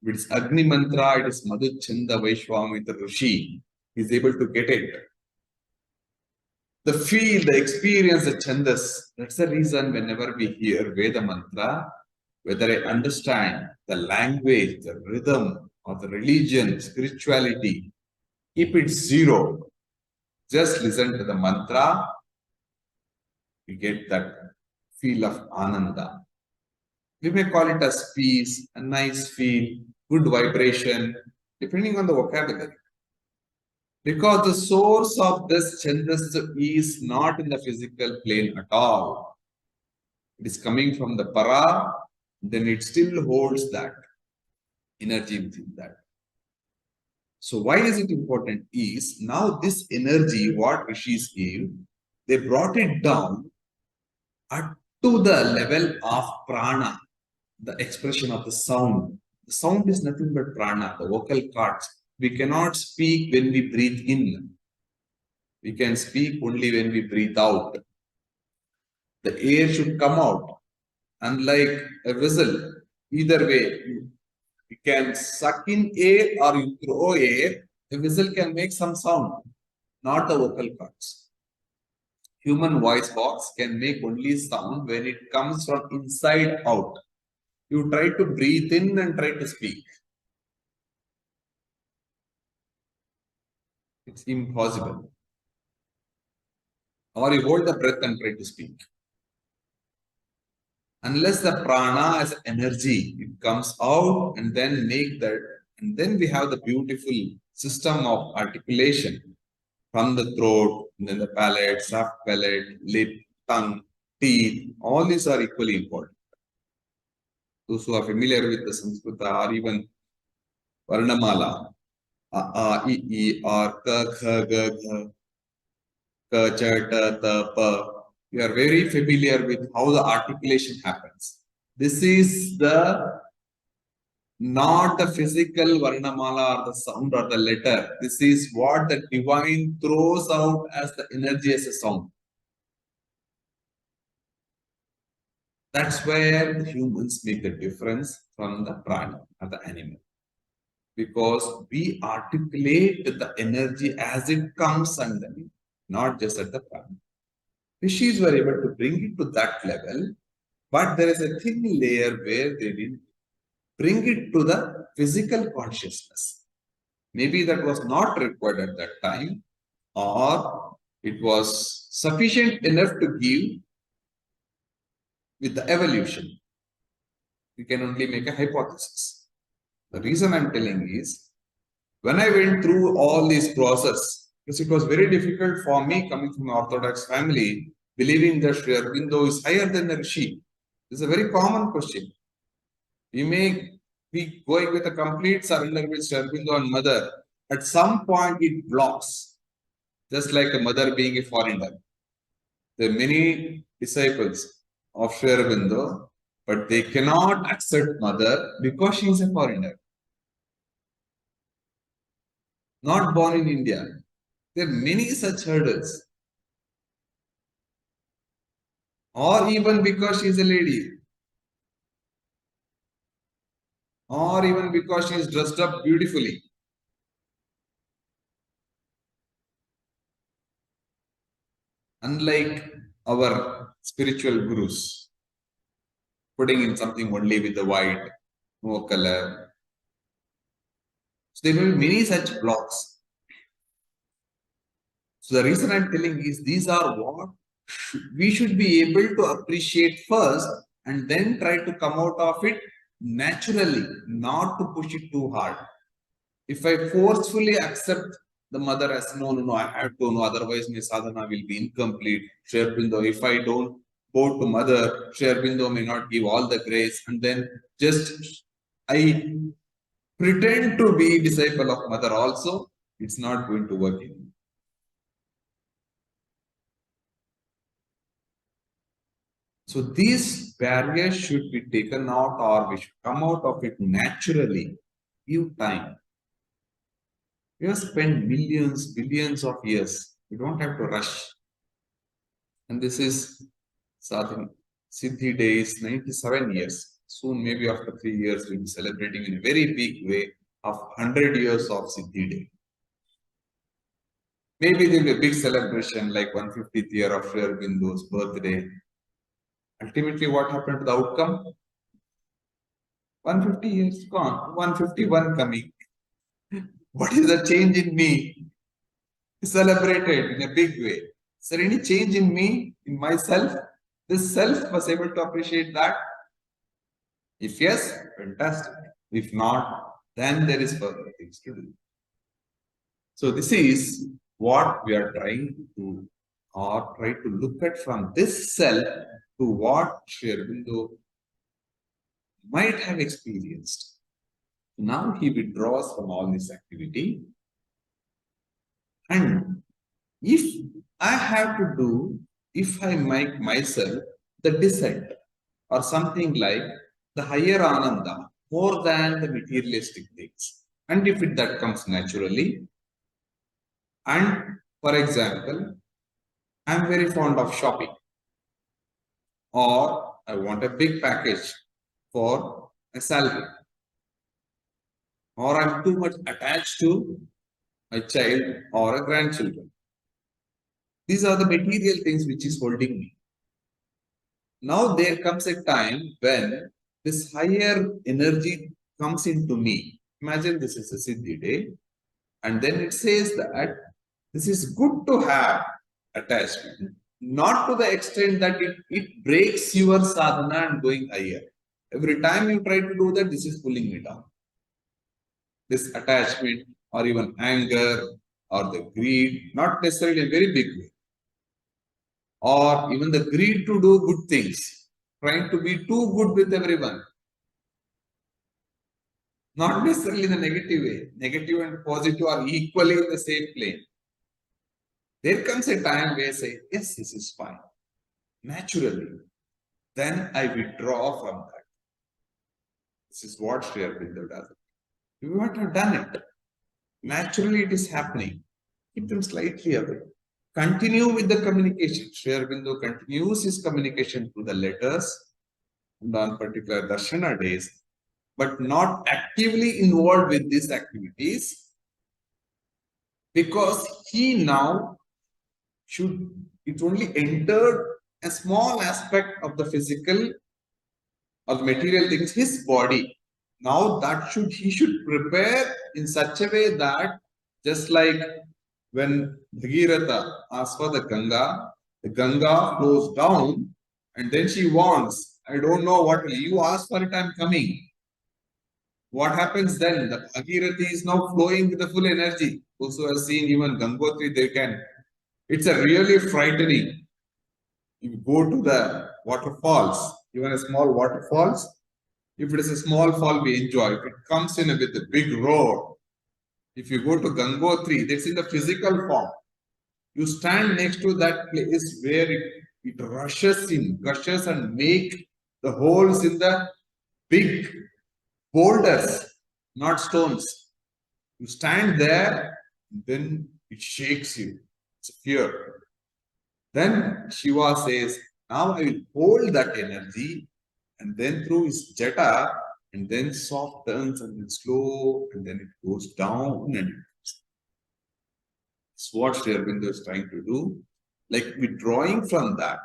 If it's Agni Mantra, it is Madhu Chanda Vaishwamitra Rishi. He is able to get it. The feel, the experience, the chandas. That's the reason whenever we hear Veda Mantra, whether I understand the language, the rhythm, or the religion, spirituality, keep it zero. Just listen to the mantra, you get that feel of ananda. We may call it as peace, a nice feel, good vibration, depending on the vocabulary. Because the source of this chandas is not in the physical plane at all. It is coming from the para, then it still holds that energy within that. So why is it important is now this energy, what rishis gave, they brought it down to the level of prana, the expression of the sound. The sound is nothing but prana, the vocal cords. We cannot speak when we breathe in. We can speak only when we breathe out. The air should come out, unlike a whistle. Either way, you can suck in air or you throw air. The whistle can make some sound, not the vocal cords. Human voice box can make only sound when it comes from inside out. You try to breathe in and try to speak. It's impossible. Or you hold the breath and try to speak. Unless the prana as energy, it comes out and then make that, and then we have the beautiful system of articulation from the throat, and then the palate, soft palate, lip, tongue, teeth, all these are equally important. Those who are familiar with the Sanskrita or even Varnamala, A, A, I, I, or Ka, Kha, Ga, Gha, Ka, Cha, Ta, Ta, Pa. You are very familiar with how the articulation happens. This is the not the physical Varnamala or the sound or the letter. This is what the divine throws out as the energy as a sound. That's where the humans make the difference from the prana or the animal. Because we articulate the energy as it comes underneath, not just at the prana. Rishis were able to bring it to that level, but there is a thin layer where they didn't bring it to the physical consciousness. Maybe that was not required at that time, or it was sufficient enough to give with the evolution. We can only make a hypothesis. The reason I'm telling is, when I went through all these process, because it was very difficult for me coming from an Orthodox family, believing that Sri Aurobindo is higher than the Rishi. This is a very common question. We may be going with a complete surrender with Sri Aurobindo and mother. At some point, it blocks, just like a mother being a foreigner. There are many disciples of Sri Aurobindo, but they cannot accept mother because she is a foreigner. Not born in India. There are many such hurdles. Or even because she is a lady. Or even because she is dressed up beautifully. Unlike our spiritual gurus, putting in something only with the white, no color. So there will be many such blocks. So the reason I'm telling is these are what we should be able to appreciate first and then try to come out of it naturally, not to push it too hard. If I forcefully accept the mother as no, I have to know, otherwise my sadhana will be incomplete. Sri Aurobindo, if I don't bow to mother, Sri Aurobindo may not give all the grace, and then just I pretend to be disciple of mother also, it's not going to work in. So these barriers should be taken out, or we should come out of it naturally. Give time. We have spent millions, billions of years. We don't have to rush. And this is Sadhana. Siddhi Day is 97 years. Soon, maybe after 3 years, we'll be celebrating in a very big way of 100 years of Siddhi Day. Maybe there'll be a big celebration like 150th year of Sri Aurobindo's birthday. Ultimately, what happened to the outcome? 150 years gone, 151 coming. What is the change in me? Celebrated in a big way. Is there any change in me, in myself? This self was able to appreciate that? If yes, fantastic. If not, then there is further things to do. So this is what we are trying to do, or try to look at from this self to what Sri Aurobindo might have experienced. Now he withdraws from all this activity, and if I have to do, if I make myself the descent or something like the higher ananda more than the materialistic things, and if that comes naturally, and for example, I'm very fond of shopping, or I want a big package for a salary, or I'm too much attached to my child or a grandchildren. These are the material things which is holding me. Now there comes a time when this higher energy comes into me. Imagine this is a Siddhi day, and then it says that this is good to have attachment, not to the extent that it breaks your sadhana and going higher. Every time you try to do that, this is pulling me down. This attachment or even anger or the greed, not necessarily a very big way, or even the greed to do good things, trying to be too good with everyone. Not necessarily the negative way. Negative and positive are equally in the same plane. There comes a time where I say, yes, this is fine. Naturally. Then I withdraw from that. This is what Sri Aurobindo does. You might have done it. Naturally, it is happening. Keep them slightly away. Continue with the communication. Sri Aurobindo continues his communication through the letters and on particular Darshana days, but not actively involved with these activities, because he now should, it only entered a small aspect of the physical or the material things, his body. Now that he should prepare in such a way that, just like when Bhagirath asks for the Ganga flows down, and then she wants, I don't know what, you ask for it, I'm coming. What happens then? The Bhagirathi is now flowing with the full energy. Those who have seen even Gangotri, they can. It's a really frightening. You go to the waterfalls, even a small waterfalls. If it is a small fall, we enjoy. If it comes in with a big roar, if you go to Gangotri, that's in the physical form. You stand next to that place where it rushes in, gushes and make the holes in the big boulders, not stones. You stand there, then it shakes you. It's a fear. Then Shiva says, now I will hold that energy, and then through his jata, and then soft turns and then slow, and then it goes down and it's what Sri Aurobindo is trying to do, like withdrawing from that,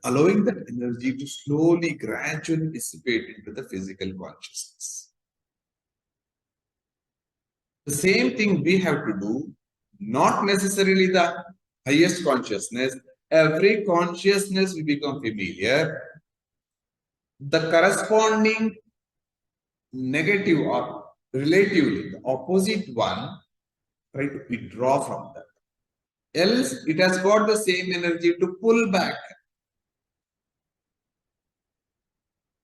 allowing that energy to slowly, gradually dissipate into the physical consciousness. The same thing we have to do, not necessarily the highest consciousness. Every consciousness will become familiar. The corresponding negative or relatively the opposite one, try to withdraw from that. Else, it has got the same energy to pull back.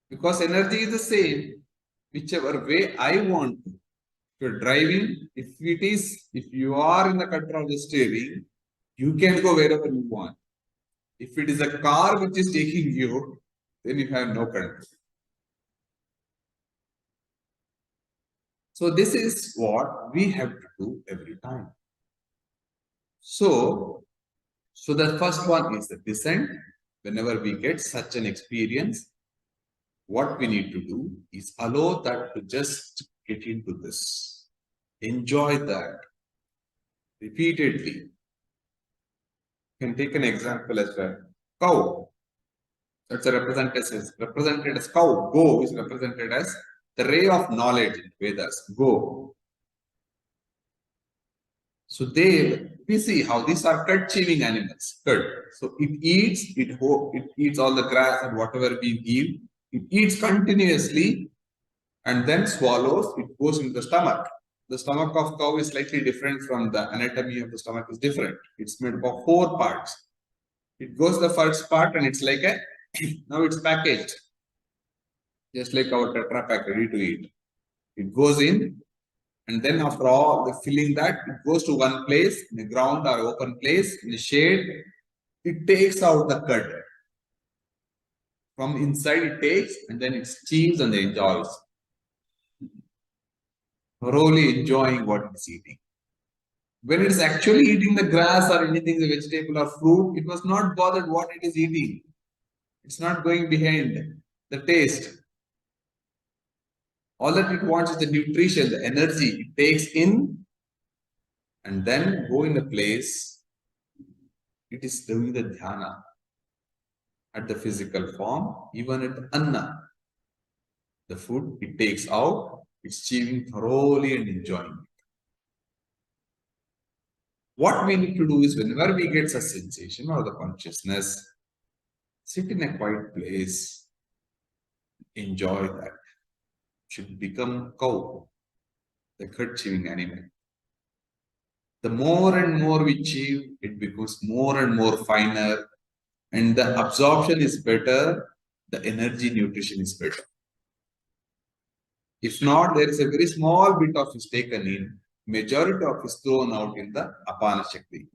Because energy is the same, whichever way I want to. If you're driving, if you are in the control of the steering, you can go wherever you want. If it is a car which is taking you, then you have no control. So this is what we have to do every time. So So the first one is the descent. Whenever we get such an experience, what we need to do is allow that to just get into this. Enjoy that repeatedly. You can take an example as well. Cow. That's a represented as cow. Go is represented as the ray of knowledge in Vedas. Go. So we see how these are cud chewing animals. Cud. So it eats all the grass and whatever we give. It eats continuously and then swallows. It goes into the stomach. The stomach of cow is slightly different from the anatomy of the stomach is different. It's made up of 4 parts. It goes the first part and it's like a now it's packaged, just like our Tetra Pak ready to eat. It goes in. And then after all the filling that, it goes to one place, in a ground or open place, in the shade. It takes out the cud. From inside it takes and then it chews and enjoys. Thoroughly enjoying what it's eating. When it is actually eating the grass or anything, the vegetable or fruit, it was not bothered what it is eating. It's not going behind the taste. All that it wants is the nutrition, the energy it takes in and then go in a place. It is doing the dhyana at the physical form, even at the anna. The food it takes out, it's chewing thoroughly and enjoying it. What we need to do is whenever we get a sensation or the consciousness, sit in a quiet place, enjoy that. Should become cow, the cud chewing animal. The more and more we chew, it becomes more and more finer, and the absorption is better, the energy nutrition is better. If not, there is a very small bit of is taken in, majority of is thrown out in the apana shakti,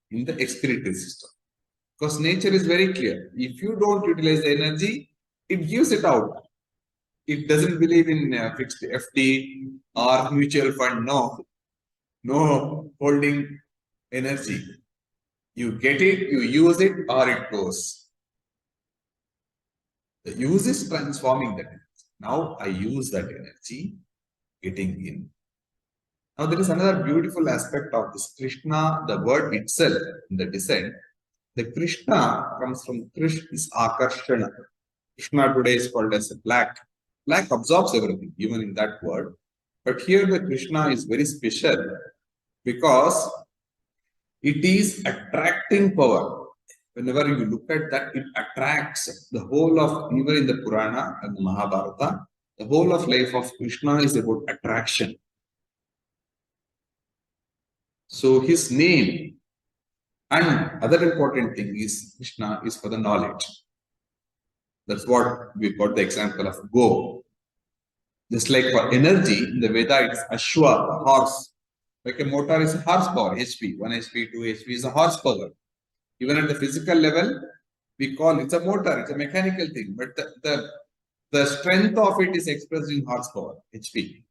in the excretory system. Because nature is very clear. If you don't utilize the energy, it gives it out. It doesn't believe in fixed FD or mutual fund. No holding energy. You get it, you use it, or it goes. The use is transforming that energy. Now I use that energy, getting in. Now there is another beautiful aspect of this Krishna, the word itself in the descent. The Krishna comes from Krish is Akarshana. Krishna today is called as a black. Black absorbs everything, even in that word. But here the Krishna is very special because it is attracting power. Whenever you look at that, it attracts the whole of, even in the Purana and the Mahabharata, the whole of life of Krishna is about attraction. So his name and other important thing is Krishna is for the knowledge. That's what we got the example of go. Just like for energy, in the Veda it's Ashwa, the horse. Like a motor is a horsepower, HP. 1 HP, 2 HP is a horsepower. Even at the physical level, we call it's a motor, it's a mechanical thing. But the strength of it is expressed in horsepower, HP.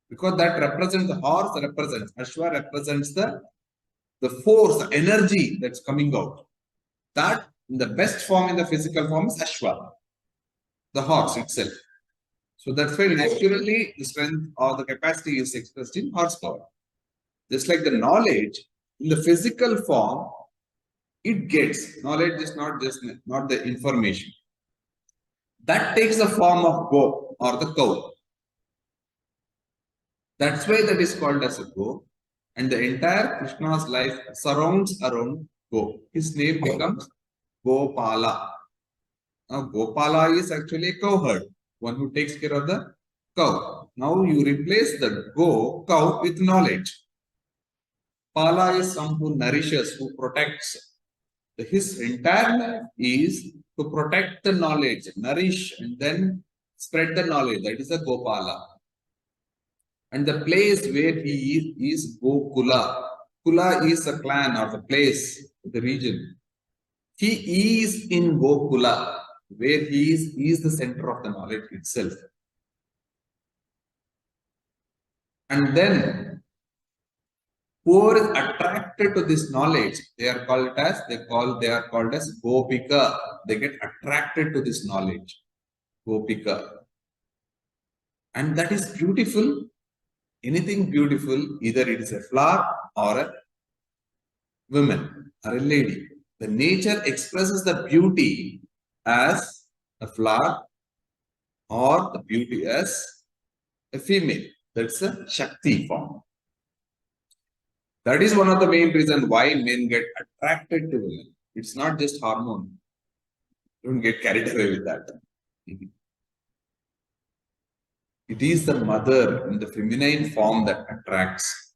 Because that represents the horse, represents Ashwa, represents the force, the energy that's coming out. That in the best form, in the physical form, is Ashwa, the horse itself. So that's why naturally the strength or the capacity is expressed in horsepower. Just like the knowledge in the physical form, it gets knowledge is not the information. That takes the form of go or the cow. That's why that is called as a go. And the entire Krishna's life surrounds around go. His name becomes Gopala. Now Gopala is actually a cowherd, one who takes care of the cow. Now you replace the cow with knowledge. Pala is some who nourishes, who protects. His entire life is to protect the knowledge, nourish, and then spread the knowledge. That is a Gopala. And the place where he is Gokula. Kula is a clan or the place, the region. He is in Gokula, where he is the center of the knowledge itself. And then Whoever is attracted to this knowledge, they are called as Gopika. They get attracted to this knowledge. Gopika. And that is beautiful. Anything beautiful, either it is a flower or a woman or a lady. The nature expresses the beauty as a flower or the beauty as a female. That's a Shakti form. That is one of the main reasons why men get attracted to women. It's not just hormone. Don't get carried away with that. It is the mother in the feminine form that attracts.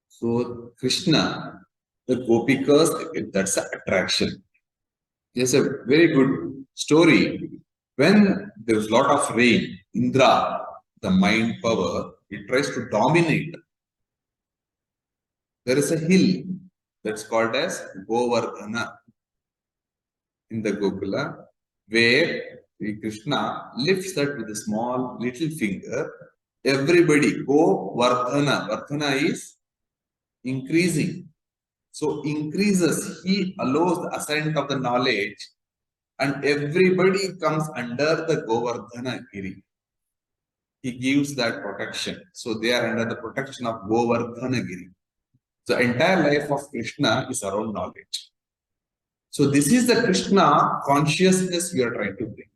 So Krishna, the Gopikas, that's the attraction. There's a very good story. When there's a lot of rain, Indra, the mind power, it tries to dominate. There is a hill that's called as Govardhana in the Gokula, where Sri Krishna lifts that with a small little finger. Everybody, Govardhana. Vardhana is increasing. So increases, he allows the ascent of the knowledge, and everybody comes under the Govardhana Giri. He gives that protection. So they are under the protection of Govardhana Giri. The entire life of Krishna is around knowledge. So this is the Krishna consciousness we are trying to bring.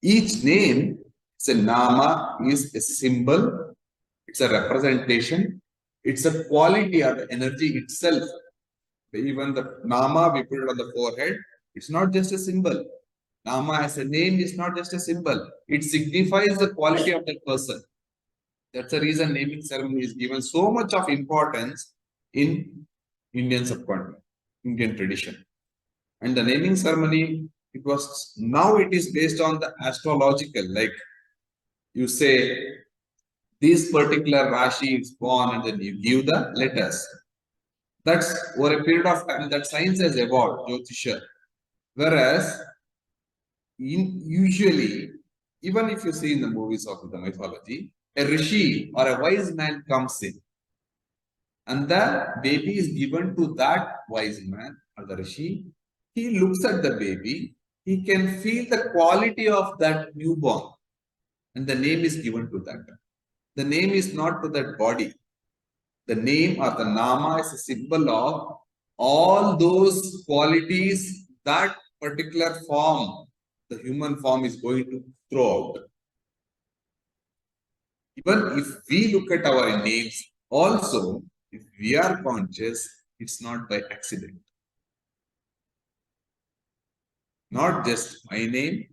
Each name, it's a nama, is a symbol, it's a representation, it's a quality or the energy itself. Even the nama we put it on the forehead, it's not just a symbol. Nama as a name is not just a symbol. It signifies the quality of that person. That's the reason naming ceremony is given so much of importance in Indian subcontinent, Indian tradition. And the naming ceremony, now it is based on the astrological, like you say, this particular Rashi is born and then you give the letters. That's over a period of time that science has evolved, Jyotisha. Whereas, usually, even if you see in the movies of the mythology, a rishi or a wise man comes in, and the baby is given to that wise man or the rishi. He looks at the baby, he can feel the quality of that newborn, and the name is given to that. The name is not to that body. The name or the nama is a symbol of all those qualities that particular form, the human form, is going to throw out. Even if we look at our names, also, if we are conscious, it's not by accident. Not just my name,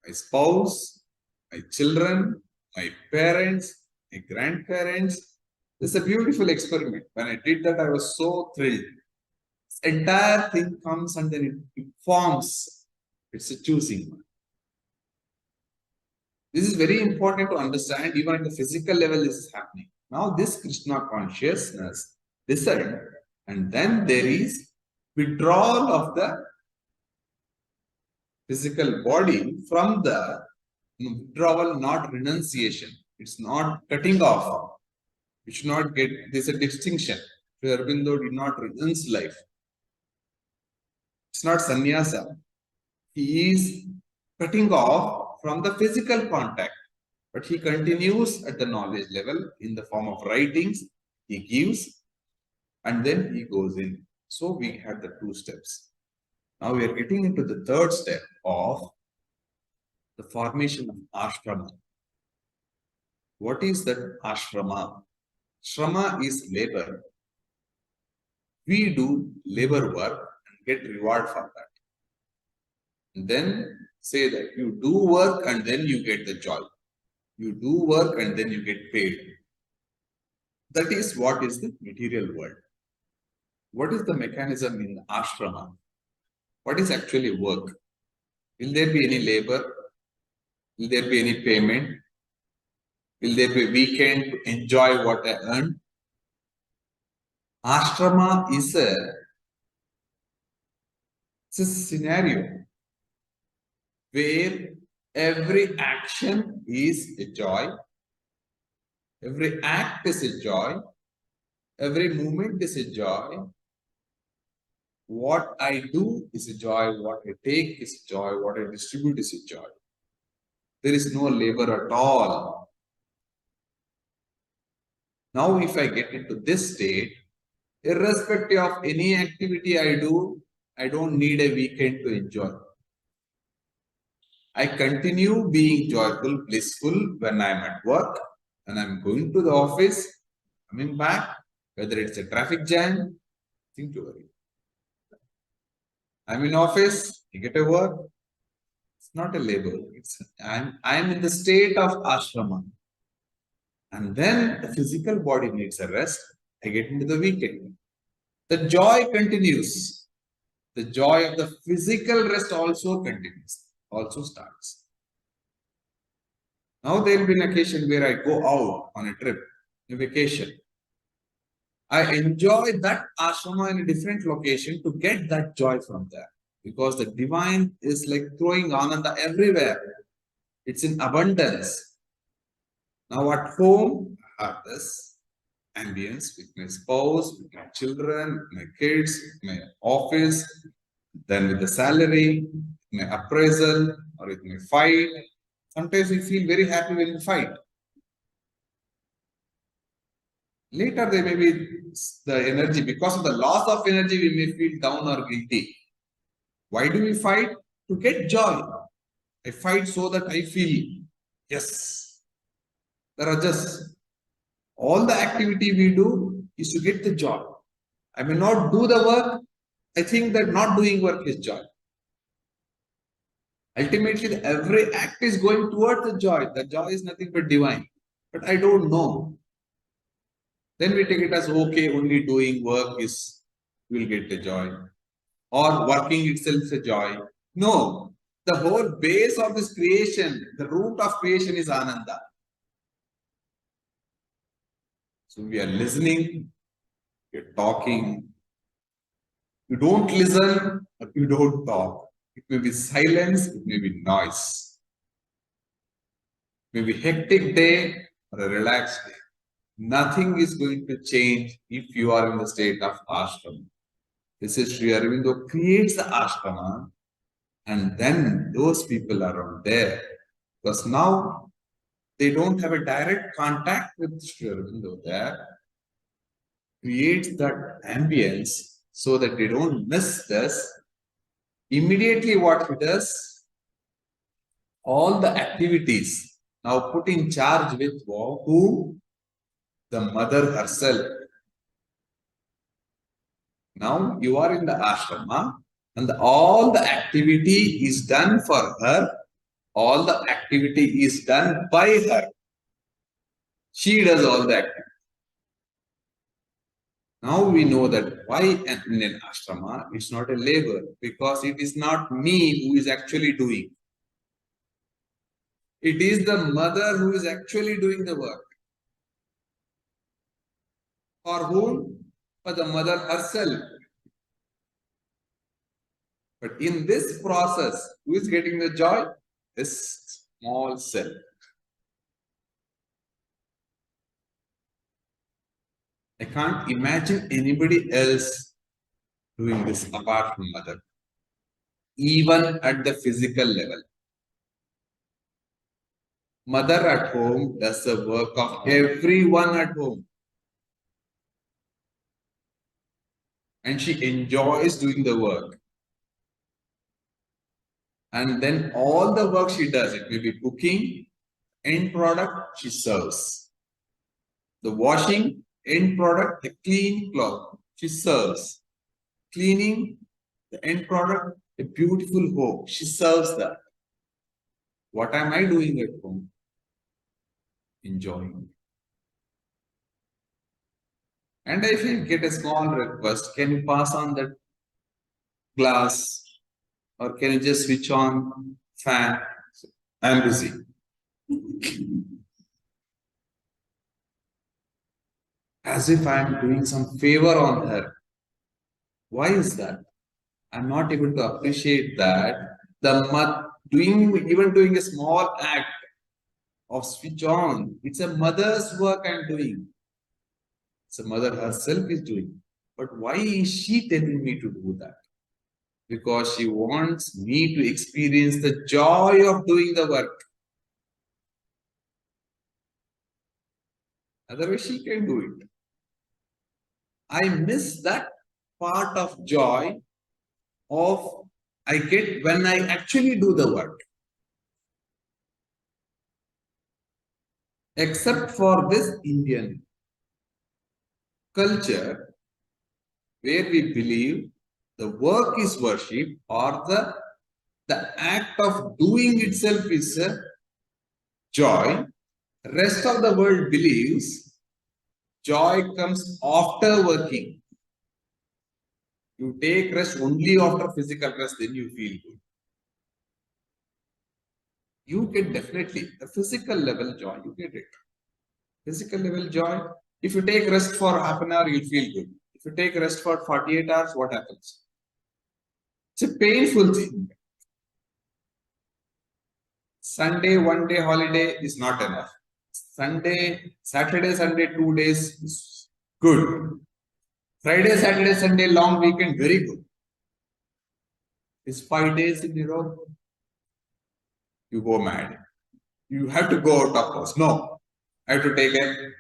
my spouse, my children, my parents, my grandparents. It's a beautiful experiment. When I did that, I was so thrilled. This entire thing comes and then it forms. It's a choosing one. This is very important to understand. Even at the physical level, this is happening. Now, this Krishna consciousness descend, and then there is withdrawal of the physical body from the withdrawal, not renunciation. It's not cutting off. You should not get, there's a distinction. Sri Aurobindo did not renounce life. It's not sannyasa. He is cutting off from the physical contact, but he continues at the knowledge level in the form of writings. He gives and then he goes in. So we have the two steps. Now we are getting into the third step of the formation of ashrama. What is that ashrama? Shrama is labor. We do labor work and get reward for that. And then say that you do work and then you get the joy. You do work and then you get paid. That is what is the material world. What is the mechanism in the ashrama? What is actually work? Will there be any labor? Will there be any payment? Will there be a weekend to enjoy what I earned? Ashrama is a scenario where every action is a joy, every act is a joy, Every movement is a joy. What I do is a joy. What I take is a joy. What I distribute is a joy. There is no labor at all. Now, if I get into this state, irrespective of any activity I do, I don't need a weekend to enjoy. I continue being joyful, blissful when I'm at work, when I'm going to the office, coming back, whether it's a traffic jam, nothing to worry. I'm in office, I get a work. It's not a labor. I'm in the state of ashrama. And then the physical body needs a rest. I get into the weekend. The joy continues. The joy of the physical rest also continues, also starts. Now there will be an occasion where I go out on a trip, a vacation. I enjoy that ashrama in a different location to get that joy from there. Because the divine is like throwing ananda everywhere. It's in abundance. Now at home, I have this ambience with my spouse, with my children, with my kids, with my office, then with the salary, my appraisal, or with my fight. Sometimes we feel very happy when we fight. Later, there may be the energy, because of the loss of energy, we may feel down or guilty. Why do we fight? To get joy. I fight so that I feel, yes, there are just all the activity we do is to get the joy. I may not do the work. I think that not doing work is joy. Ultimately, every act is going towards the joy. The joy is nothing but divine. But I don't know. Then we take it as okay, only doing work is will get the joy. Or working itself is a joy. No. The whole base of this creation, the root of creation is Ananda. So we are listening, we are talking. You don't listen, or you don't talk. It may be silence, it may be noise. It may be hectic day or a relaxed day. Nothing is going to change if you are in the state of ashrama. This is Sri Aurobindo creates the ashrama, and then those people around there, because now they don't have a direct contact with Sri Aurobindo there, creates that ambience so that they don't miss this. Immediately what he does, all the activities now put in charge with who? The mother herself. Now you are in the ashrama and all the activity is done for her. All the activity is done by her. She does all the activity. Now we know that why in an ashrama it's not a labor, because it is not me who is actually doing. It is the mother who is actually doing the work. For whom? For the mother herself. But in this process, who is getting the joy? This small cell. I can't imagine anybody else doing this apart from mother. Even at the physical level. Mother at home does the work of everyone at home. And she enjoys doing the work. And then all the work she does, it may be cooking, end product, she serves. The washing, end product, the clean cloth, she serves. Cleaning, the end product, a beautiful home, she serves that. What am I doing at home? Enjoying. And if you get a small request, can you pass on that glass? Or can you just switch on fan? I'm busy. As if I'm doing some favor on her. Why is that? I'm not able to appreciate that. Even doing a small act of switch on, it's a mother's work I'm doing. The mother herself is doing. But why is she telling me to do that? Because she wants me to experience the joy of doing the work. Otherwise, she can do it. I miss that part of joy of I get when I actually do the work. Except for this Indian culture where we believe the work is worship or the act of doing itself is a joy. Rest of the world believes joy comes after working. You take rest only after physical rest, then you feel good. You can definitely, the physical level joy, you get it. Physical level joy, if you take rest for half an hour, you'll feel good. If you take rest for 48 hours, what happens? It's a painful thing. Sunday, one day holiday is not enough. Saturday, Sunday, 2 days is good. Friday, Saturday, Sunday, long weekend, very good. It's 5 days in a row. You go mad. You have to go out of house. No, I have to take it.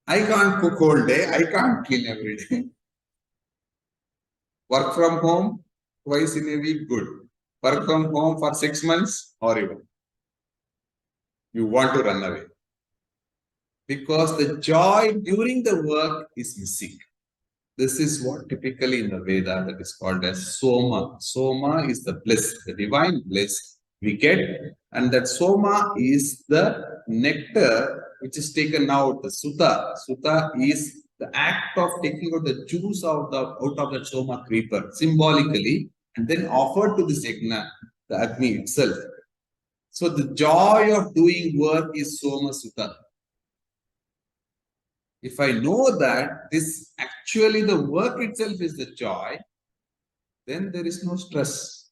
I can't cook all day. I can't clean every day. Work from home twice in a week, good. Work from home for 6 months, horrible. You want to run away. Because the joy during the work is missing. This is what typically in the Veda that is called as Soma. Soma is the bliss, the divine bliss we get. And that Soma is the nectar which is taken out, the Sutta. Sutta is the act of taking out the juice out of the Soma creeper, symbolically, and then offered to this Yajna, the Agni itself. So the joy of doing work is Soma Sutta. If I know that this actually the work itself is the joy, then there is no stress.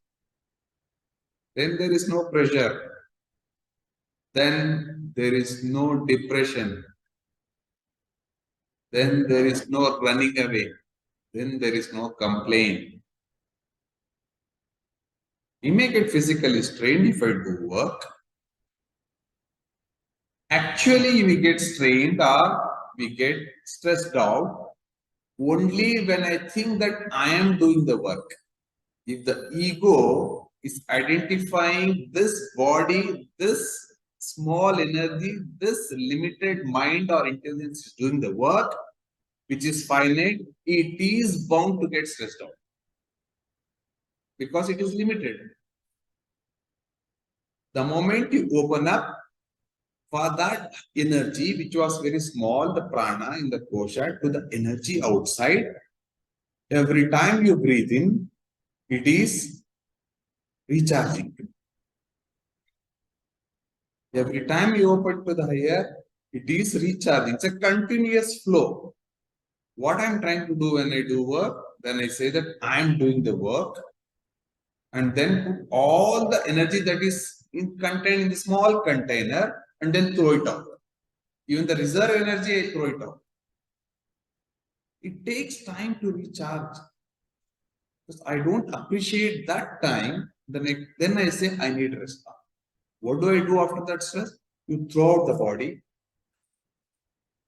Then there is no pressure. Then there is no depression. Then there is no running away. Then there is no complaint. We may get physically strained if I do work. Actually, we get strained or we get stressed out only when I think that I am doing the work. If the ego is identifying this body, this small energy, this limited mind or intelligence is doing the work, which is finite, it is bound to get stressed out because it is limited. The moment you open up for that energy, which was very small, the prana in the kosha, to the energy outside, every time you breathe in, it is recharging. Every time you open to the higher, it is recharging. It's a continuous flow. What I'm trying to do when I do work, then I say that I'm doing the work and then put all the energy that is contained in the small container and then throw it out. Even the reserve energy, I throw it out. It takes time to recharge. Because I don't appreciate that time, then I say I need rest. What do I do after that stress? You throw out the body,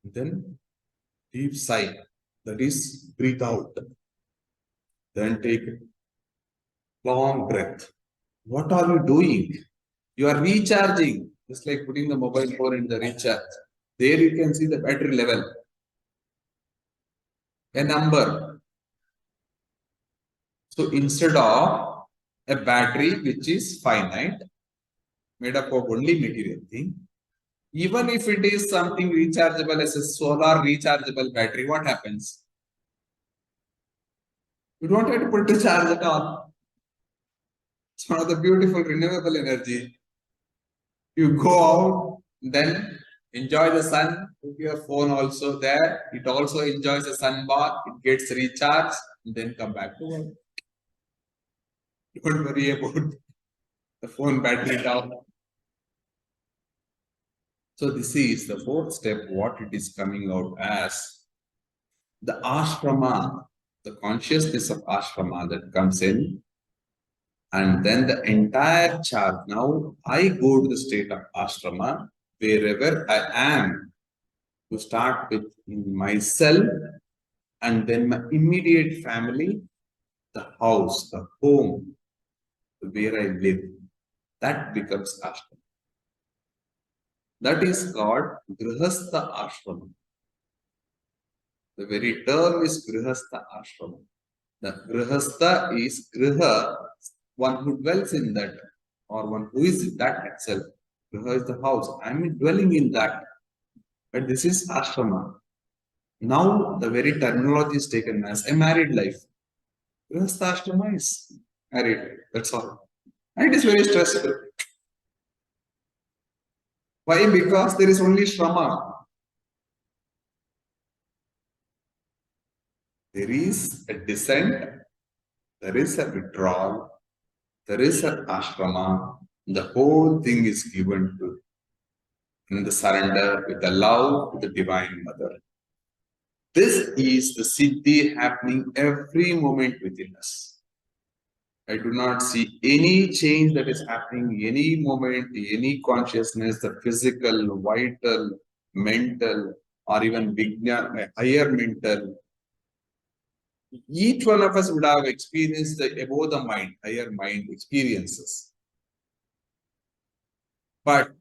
then deep sigh, that is breathe out. Then take long breath. What are you doing? You are recharging, just like putting the mobile phone in the recharge. There you can see the battery level. A number. So instead of a battery which is finite, made up of only material thing, even if it is something rechargeable as a solar rechargeable battery, what happens? You don't have to put the charge at all. It's one of the beautiful renewable energy. You go out, then enjoy the sun, put your phone also there. It also enjoys the sun bath, it gets recharged, and then come back to work. Don't worry about the phone battery down. So this is the fourth step, what it is coming out as. the ashrama, the consciousness of ashrama that comes in, and then the entire chart. Now I go to the state of ashrama wherever I am, to start with myself and then my immediate family, the house, the home where I live. That becomes ashrama. That is called grihastha ashrama. The very term is grihastha ashrama. The grihastha is griha, one who dwells in that, or one who is that itself. Griha is the house. I am dwelling in that. But this is ashrama. Now the very terminology is taken as a married life. Grihastha ashrama is married life. That's all. And it is very stressful. Why? Because there is only shrama. There is a descent, there is a withdrawal, there is an ashrama. The whole thing is given to in the surrender with the love to the Divine Mother. This is the Siddhi happening every moment within us. I do not see any change that is happening any moment, any consciousness, the physical, vital, mental, or even higher mental. Each one of us would have experienced the above the mind, higher mind experiences. But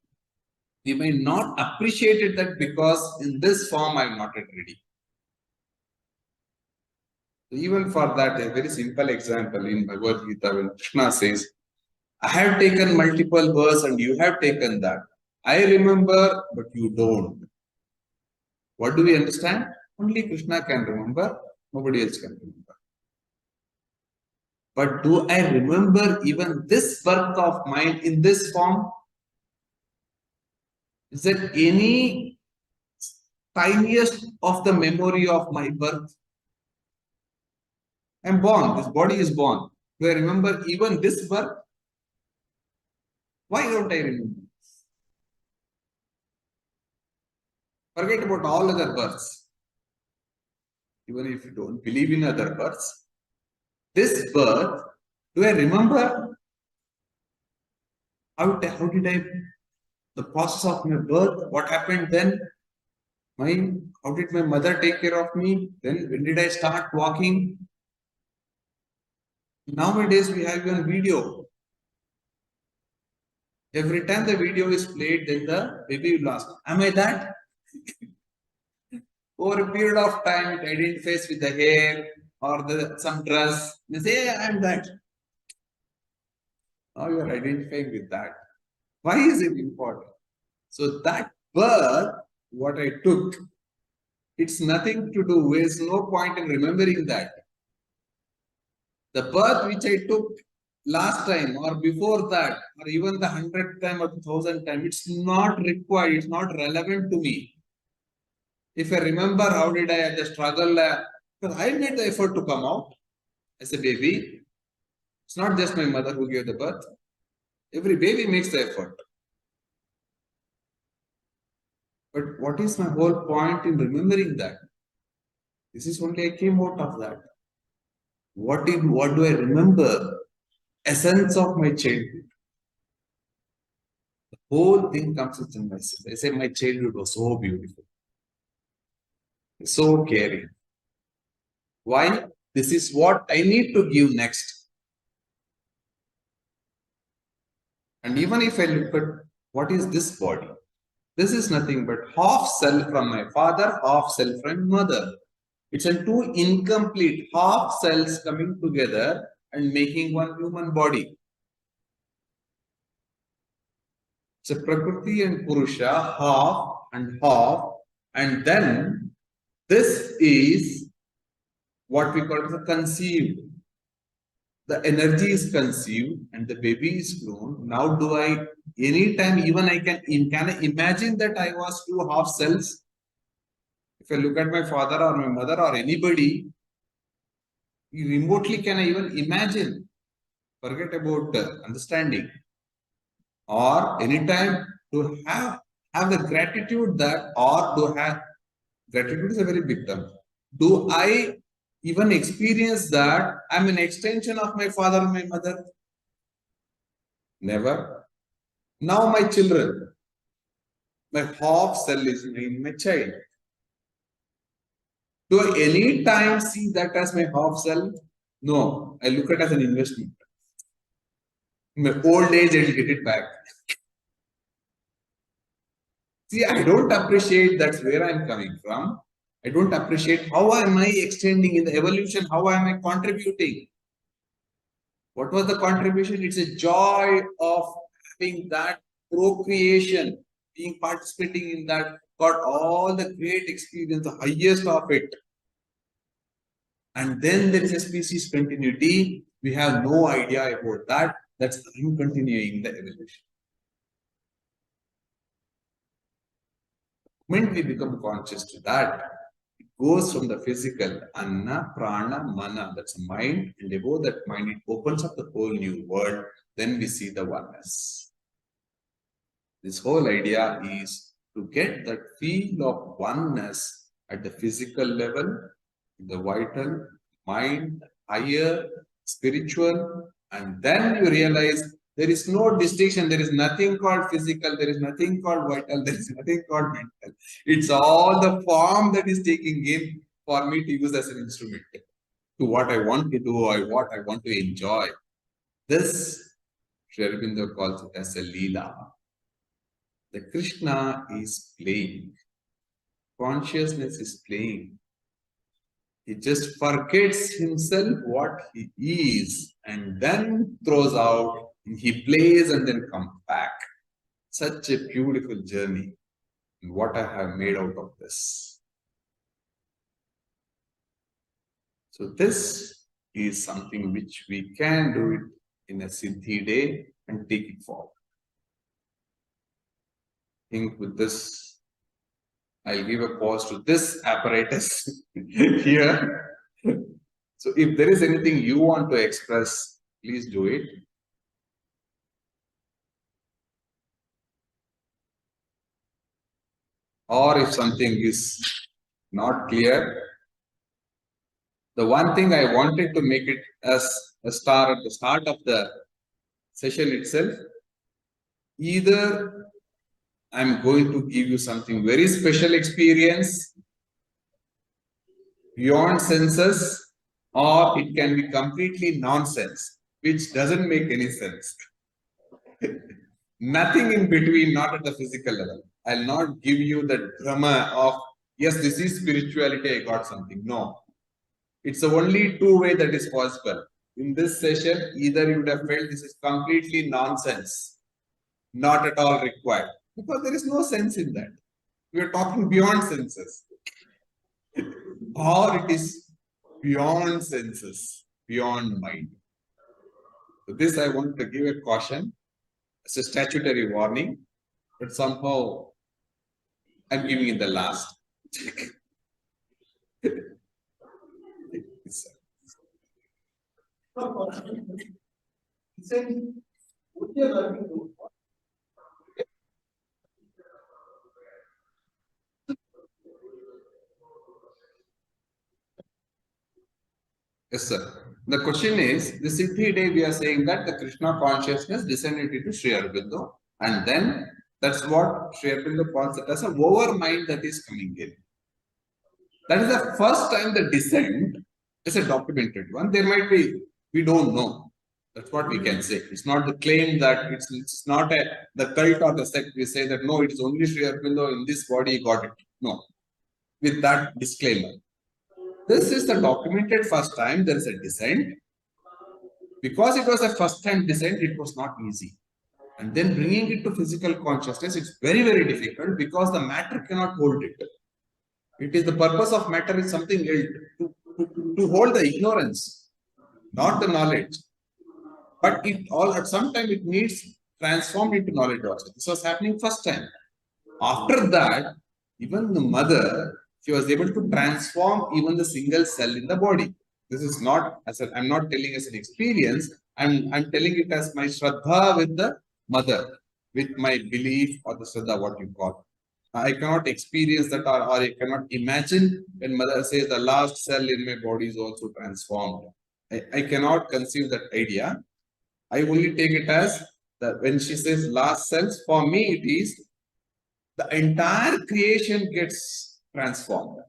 we may not appreciate it that because in this form I am not yet ready. Even for that, a very simple example in Bhagavad Gita, when Krishna says, I have taken multiple births and you have taken that. I remember, but you don't. What do we understand? Only Krishna can remember, nobody else can remember. But do I remember even this birth of mine in this form? Is there any tiniest of the memory of my birth? I am born, this body is born. Do I remember even this birth? Why don't I remember? Forget about all other births. Even if you don't believe in other births, this birth, do I remember? How did I, the process of my birth, what happened then? How did my mother take care of me? Then when did I start walking? Nowadays we have even video. Every time the video is played, then the baby will ask, am I that? Over a period of time, it identifies with the hair or some dress. They say, I am that. Now you are identifying with that. Why is it important? So that birth, what I took, it's nothing to do. There's no point in remembering that. The birth which I took last time or before that, or even the 100th time or the 1000th time, it's not required, it's not relevant to me. If I remember how did I at the struggle, because I made the effort to come out as a baby. It's not just my mother who gave the birth. Every baby makes the effort. But what is my whole point in remembering that? This is only I came out of that. What do I remember? Essence of my childhood. The whole thing comes within myself. I say my childhood was so beautiful. So caring. Why? This is what I need to give next. And even if I look at what is this body? This is nothing but half cell from my father, half cell from mother. It's a two incomplete half cells coming together and making one human body. It's a Prakriti and Purusha, half, and then this is what we call the conceived. The energy is conceived and the baby is grown. Now do I, anytime even I can I imagine that I was two half cells? If I look at my father or my mother or anybody, remotely can I even imagine? Forget about understanding. Or anytime to have the gratitude that, or to have, gratitude is a very big term. Do I even experience that I'm an extension of my father and my mother? Never. Now my children, my half cell is my child. Do I any time see that as my half cell? No, I look at it as an investment. In my old age, I will get it back. See, I don't appreciate that's where I'm coming from. I don't appreciate how am I extending in the evolution, how am I contributing? What was the contribution? It's a joy of having that procreation, being participating in that, got all the great experience, the highest of it. And then there is a species continuity. We have no idea about that. That's I'm continuing the evolution. When we become conscious to that, it goes from the physical, anna, prana, mana, that's mind, and above that mind, it opens up the whole new world. Then we see the oneness. This whole idea is to get that feel of oneness at the physical level, the vital, mind, higher, spiritual, and then you realize there is no distinction, there is nothing called physical, there is nothing called vital, there is nothing called mental. It's all the form that is taking in for me to use as an instrument to what I want to do or what I want to enjoy. This, Sri Aurobindo calls it as a Leela. The Krishna is playing. Consciousness is playing. He just forgets himself what he is and then throws out, he plays and then comes back. Such a beautiful journey. And what I have made out of this. So this is something which we can do it in a Siddhi day and take it forward. I think with this, I'll give a pause to this apparatus here. So if there is anything you want to express, please do it. Or if something is not clear, the one thing I wanted to make it as a star at the start of the session itself, either I'm going to give you something very special experience beyond senses, or it can be completely nonsense, which doesn't make any sense. Nothing in between, not at the physical level. I'll not give you the drama of, yes, this is spirituality, I got something. No. It's the only two way that is possible. In this session, either you would have felt this is completely nonsense, not at all required, because there is no sense in that. We are talking beyond senses. Or it is beyond senses, beyond mind. So this I want to give a caution. It's a statutory warning, but somehow I'm giving it the last. Yes, sir. The question is, the Siddhi day we are saying that the Krishna consciousness descended into Sri Aurobindo, and then that's what Sri Aurobindo calls it as a over mind that is coming in. That is the first time the descent is a documented one. There might be, we don't know. That's what we can say. It's not the claim that it's not the cult or the sect. We say that no, it is only Sri Aurobindo in this body he got it. No. With that disclaimer. This is the documented first time there is a descent. Because it was a first time descent, it was not easy. And then bringing it to physical consciousness, it's very, very difficult because the matter cannot hold it. It is the purpose of matter is something else, to hold the ignorance, not the knowledge. But it all at some time it needs transformed into knowledge also. This was happening first time. After that, even the mother, she was able to transform even the single cell in the body. This is not as I'm not telling as an experience. I'm telling it as my shraddha with the mother, with my belief or the shraddha, what you call. I cannot experience that, or I cannot imagine when mother says the last cell in my body is also transformed. I cannot conceive that idea. I only take it as that when she says last cells, for me it is the entire creation gets transformed,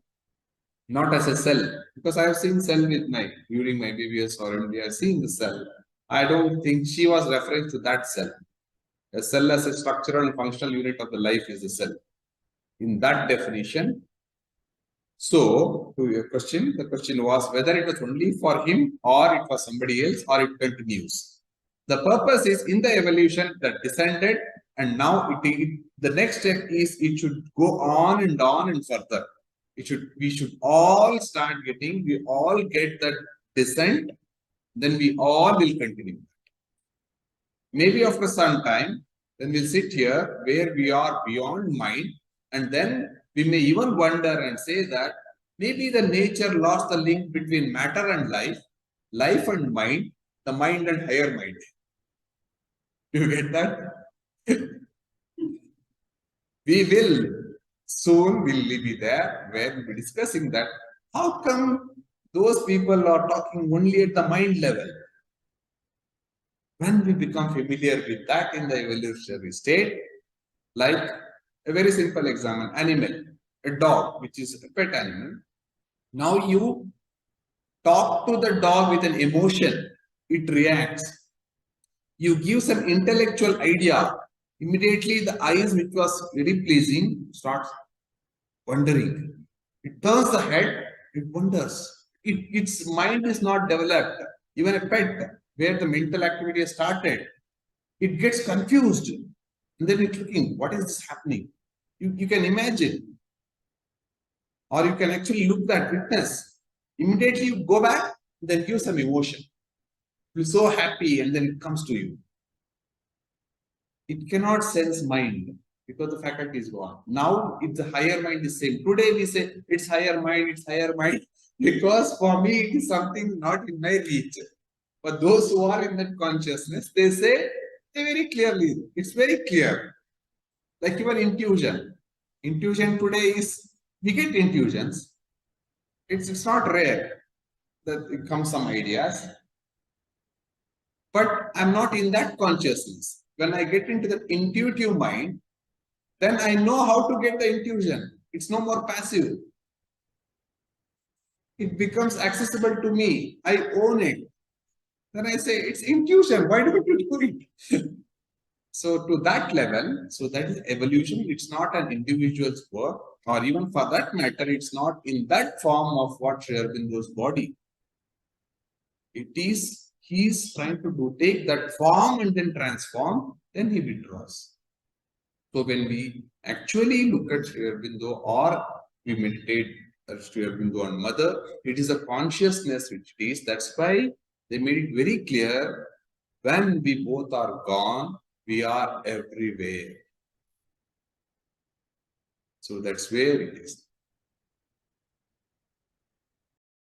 not as a cell. Because I have seen cell with my during my BBS or MD, I have seen the cell. I don't think she was referring to that cell. A cell as a structural and functional unit of the life is a cell. In that definition, so to your question, the question was whether it was only for him or it was somebody else or it continues. The purpose is in the evolution that descended, and now the next step is it should go on and further. We should all start getting, we all get that descent, then we all will continue. Maybe after some time, then we'll sit here where we are beyond mind, and then we may even wonder and say that maybe the nature lost the link between matter and life and mind, the mind and higher mind. Do you get that? We will soon will be there where we'll be discussing that. How come those people are talking only at the mind level? When we become familiar with that in the evolutionary state, like a very simple example, animal, a dog, which is a pet animal. Now you talk to the dog with an emotion, it reacts. You give some intellectual idea, immediately the eyes, which was very pleasing, starts wondering. It turns the head, it wonders. Its mind is not developed. Even a pet, where the mental activity has started, it gets confused. And then it's looking, what is this happening? You can imagine. Or you can actually look at witness. Immediately you go back, then give some emotion. You're so happy, and then it comes to you. It cannot sense mind because the faculty is gone. Now it's the higher mind is same. Today we say it's higher mind, because for me it is something not in my reach. But those who are in that consciousness, they say very clearly, it's very clear. Like even intuition. Intuition today is, we get intuitions. It's not rare that it comes some ideas. But I'm not in that consciousness. When I get into the intuitive mind, then I know how to get the intuition. It's no more passive. It becomes accessible to me. I own it. Then I say, it's intuition. Why don't you do it? So to that level, so that is evolution. It's not an individual's work, or even for that matter, it's not in that form of what Sri Aurobindo's body. It is, he is trying to take that form and then transform, then he withdraws. So when we actually look at Sri Aurobindo or we meditate Sri Aurobindo on Mother, it is a consciousness which it is. That's why they made it very clear, when we both are gone, we are everywhere. So that's where it is.